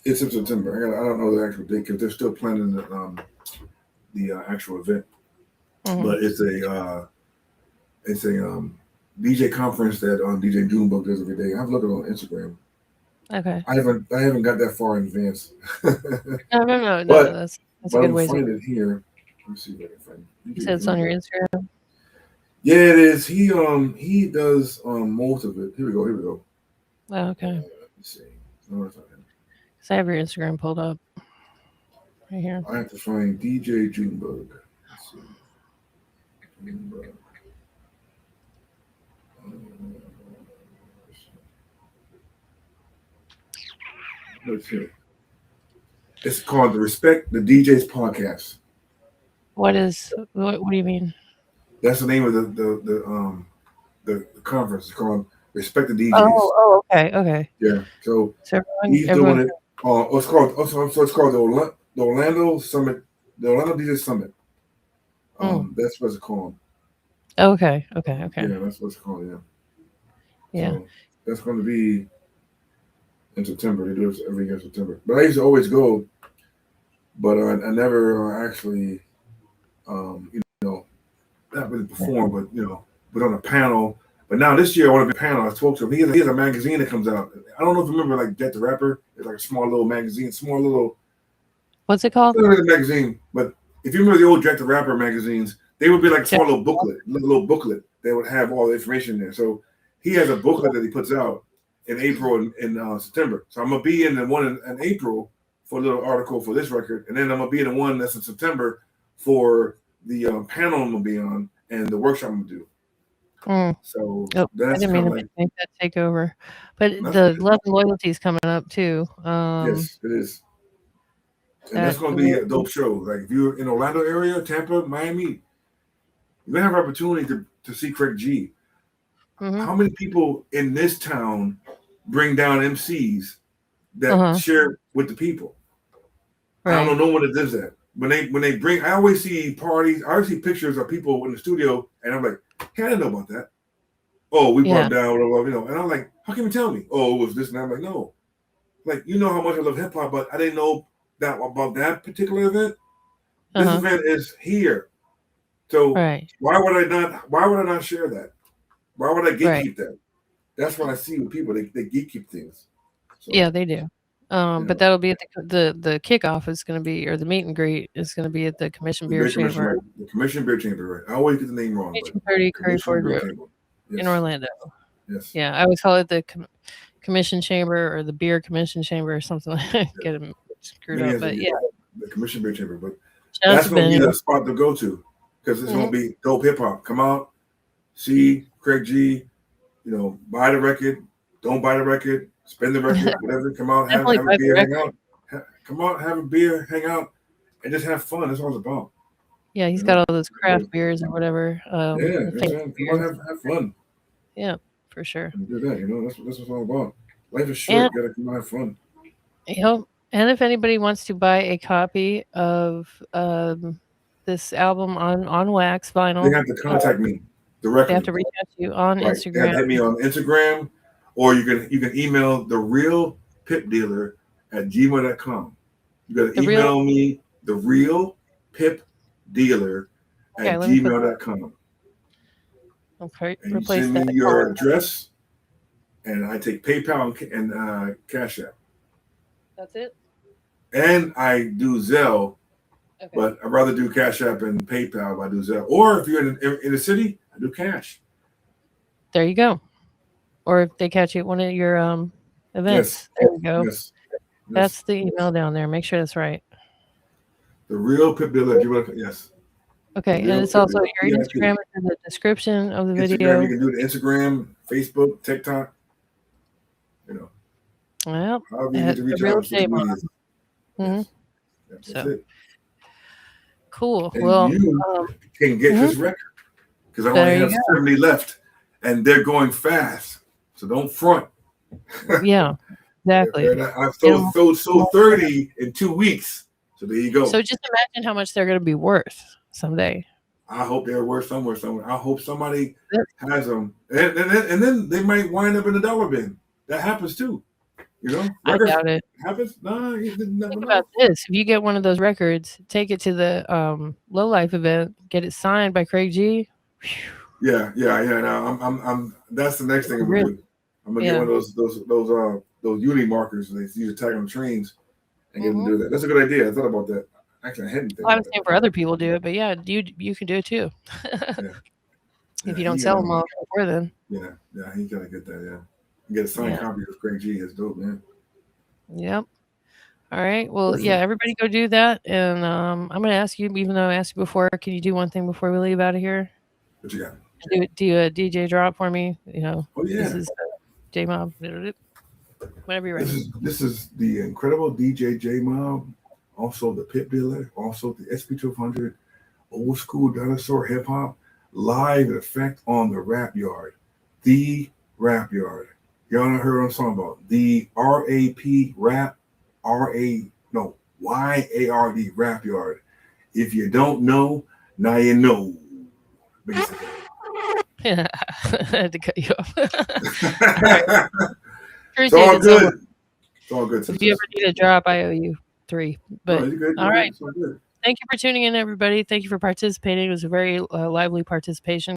It's in September. I don't know the actual date because they're still planning the actual event. But it's a DJ conference that DJ Junebug does every day. I've looked at it on Instagram. Okay. I haven't got that far in advance. No. But That's a good way to find it here. Let me see if I can find it. You said it's on your Instagram? Yeah, it is. He does most of it. Here we go. Oh, okay. Let me see. No, it's not him. So I have your Instagram pulled up right here. I have to find DJ Junebug. Let's see. Junebug. Let's see. It's called the Respect the DJs podcast. What do you mean? That's the name of the conference. It's called Respect the DJs. Oh, okay. Yeah. So he's everyone doing it. It's called the Orlando Summit, the Orlando DJ Summit. That's what it's called. Okay. Yeah, that's what it's called. Yeah. So that's going to be in September. They do it every year in September. But I used to always go, but I never actually, not really perform, but on a panel. But now this year I want to be a panel. I spoke to him. He has a magazine that comes out. I don't know if you remember, like Jet the Rapper. It's like a small little magazine, What's it called? It's not really a magazine, but if you remember the old Jet the Rapper magazines, they would be like a small little booklet. They would have all the information there. So he has a booklet that he puts out in April and September. So I'm gonna be in the one in April for a little article for this record, and then I'm gonna be in the one that's in September for the panel I'm gonna be on and the workshop I'm gonna do. So that's I didn't mean to make that take over, but the Love and Loyalty is coming up too. Yes, it is, and that's going to be a dope show. Like if you're in Orlando area, Tampa, Miami, you're gonna have an opportunity to see Craig G. How many people in this town bring down MCs that share with the people? Right. I don't know no one that does that. When they bring, I always see parties. I always see pictures of people in the studio, and I'm like, hey, I didn't know about that. Oh, we brought down, and I'm like, how can you tell me? Oh, it was this and that. I'm like, no. Like, you know how much I love hip hop, but I didn't know that about that particular event. This event is here. So why would I not share that? Why would I gatekeep that? That's what I see with people. They gatekeep things. So, yeah, they do. But that'll be at the kickoff is going to be, or the meet and greet is going to be at the Commission Beer Chamber. The Commission Beer Chamber, right? I always get the name wrong. 1830 Curry Ford Road in Orlando. Yes. Yeah, I always call it the Commission Chamber or the Beer Commission Chamber or something like that. Get them screwed up. But the Commission Beer Chamber. But that's going to be the spot to go to because it's going to be dope hip hop. Come out, see Craig G, buy the record, don't buy the record. Spend the record, whatever. Come out, have a beer, hang out. Come out, have a beer, hang out, and just have fun. That's all it's about. Yeah, he's got all those craft beers or whatever. Come on, have fun. Yeah, for sure. And do that. That's what it's all about. Life is short. You gotta come out, have fun. And if anybody wants to buy a copy of this album on wax vinyl, they have to contact me directly. They have to reach out to you on Instagram. They have to hit me on Instagram. Or you can email the real pip dealer at gmail.com. You got to email me the real pip dealer at gmail.com. Okay, and you send me your address, and I take PayPal and Cash App. That's it. And I do Zelle, but I'd rather do Cash App and PayPal if I do Zelle. Or if you're in the city, I do cash. There you go. Or if they catch you at one of your events, there you go. Yes. That's the email down there. Make sure that's right. The real pip dealer. Yes. Okay, and it's also your Instagram is in the description of the video. You can do the Instagram, Facebook, TikTok. Well, however you get to reach out. So it. Cool. And well, you can get this record because I only have 70 left, and they're going fast. So don't front. Yeah, exactly. I've sold 30 in 2 weeks. So there you go. So just imagine how much they're going to be worth someday. I hope they're worth somewhere. I hope somebody has them. And then they might wind up in the dollar bin. That happens too. I doubt it. Happens? No, think about this. If you get one of those records, take it to the Low Life event, get it signed by Craig G. Yeah. Now I'm that's the next thing I'm gonna do. I'm gonna get one of those uni markers they use to tag on trains and get them to do that. That's a good idea. I thought about that. Actually, I hadn't. I was saying for other people to do it, but yeah, you can do it too. If you don't sell them all before then. Yeah, he's gotta get that. Yeah, get a signed copy of Craig G. It's dope, man. Yep. All right. Well, everybody go do that, and I'm gonna ask you, even though I asked you before, can you do one thing before we leave out of here? What you got? Do a DJ drop for me. Oh yeah. This is JAYMOB. Whenever you're ready. This is the incredible DJ JAYMOB, also the Pit Builder, also the SP1200, old school dinosaur hip hop, live in effect on the Rap Yard. The Rap Yard. Y'all know heard what I'm talking about. The RAP Rap, YARD Rap Yard. If you don't know, now you know. Basically. I had to cut you off. Right. It's all good. It's all good. If you ever need a drop, I owe you 3. But no, you're good. All right. Good. Thank you for tuning in, everybody. Thank you for participating. It was a very lively participation.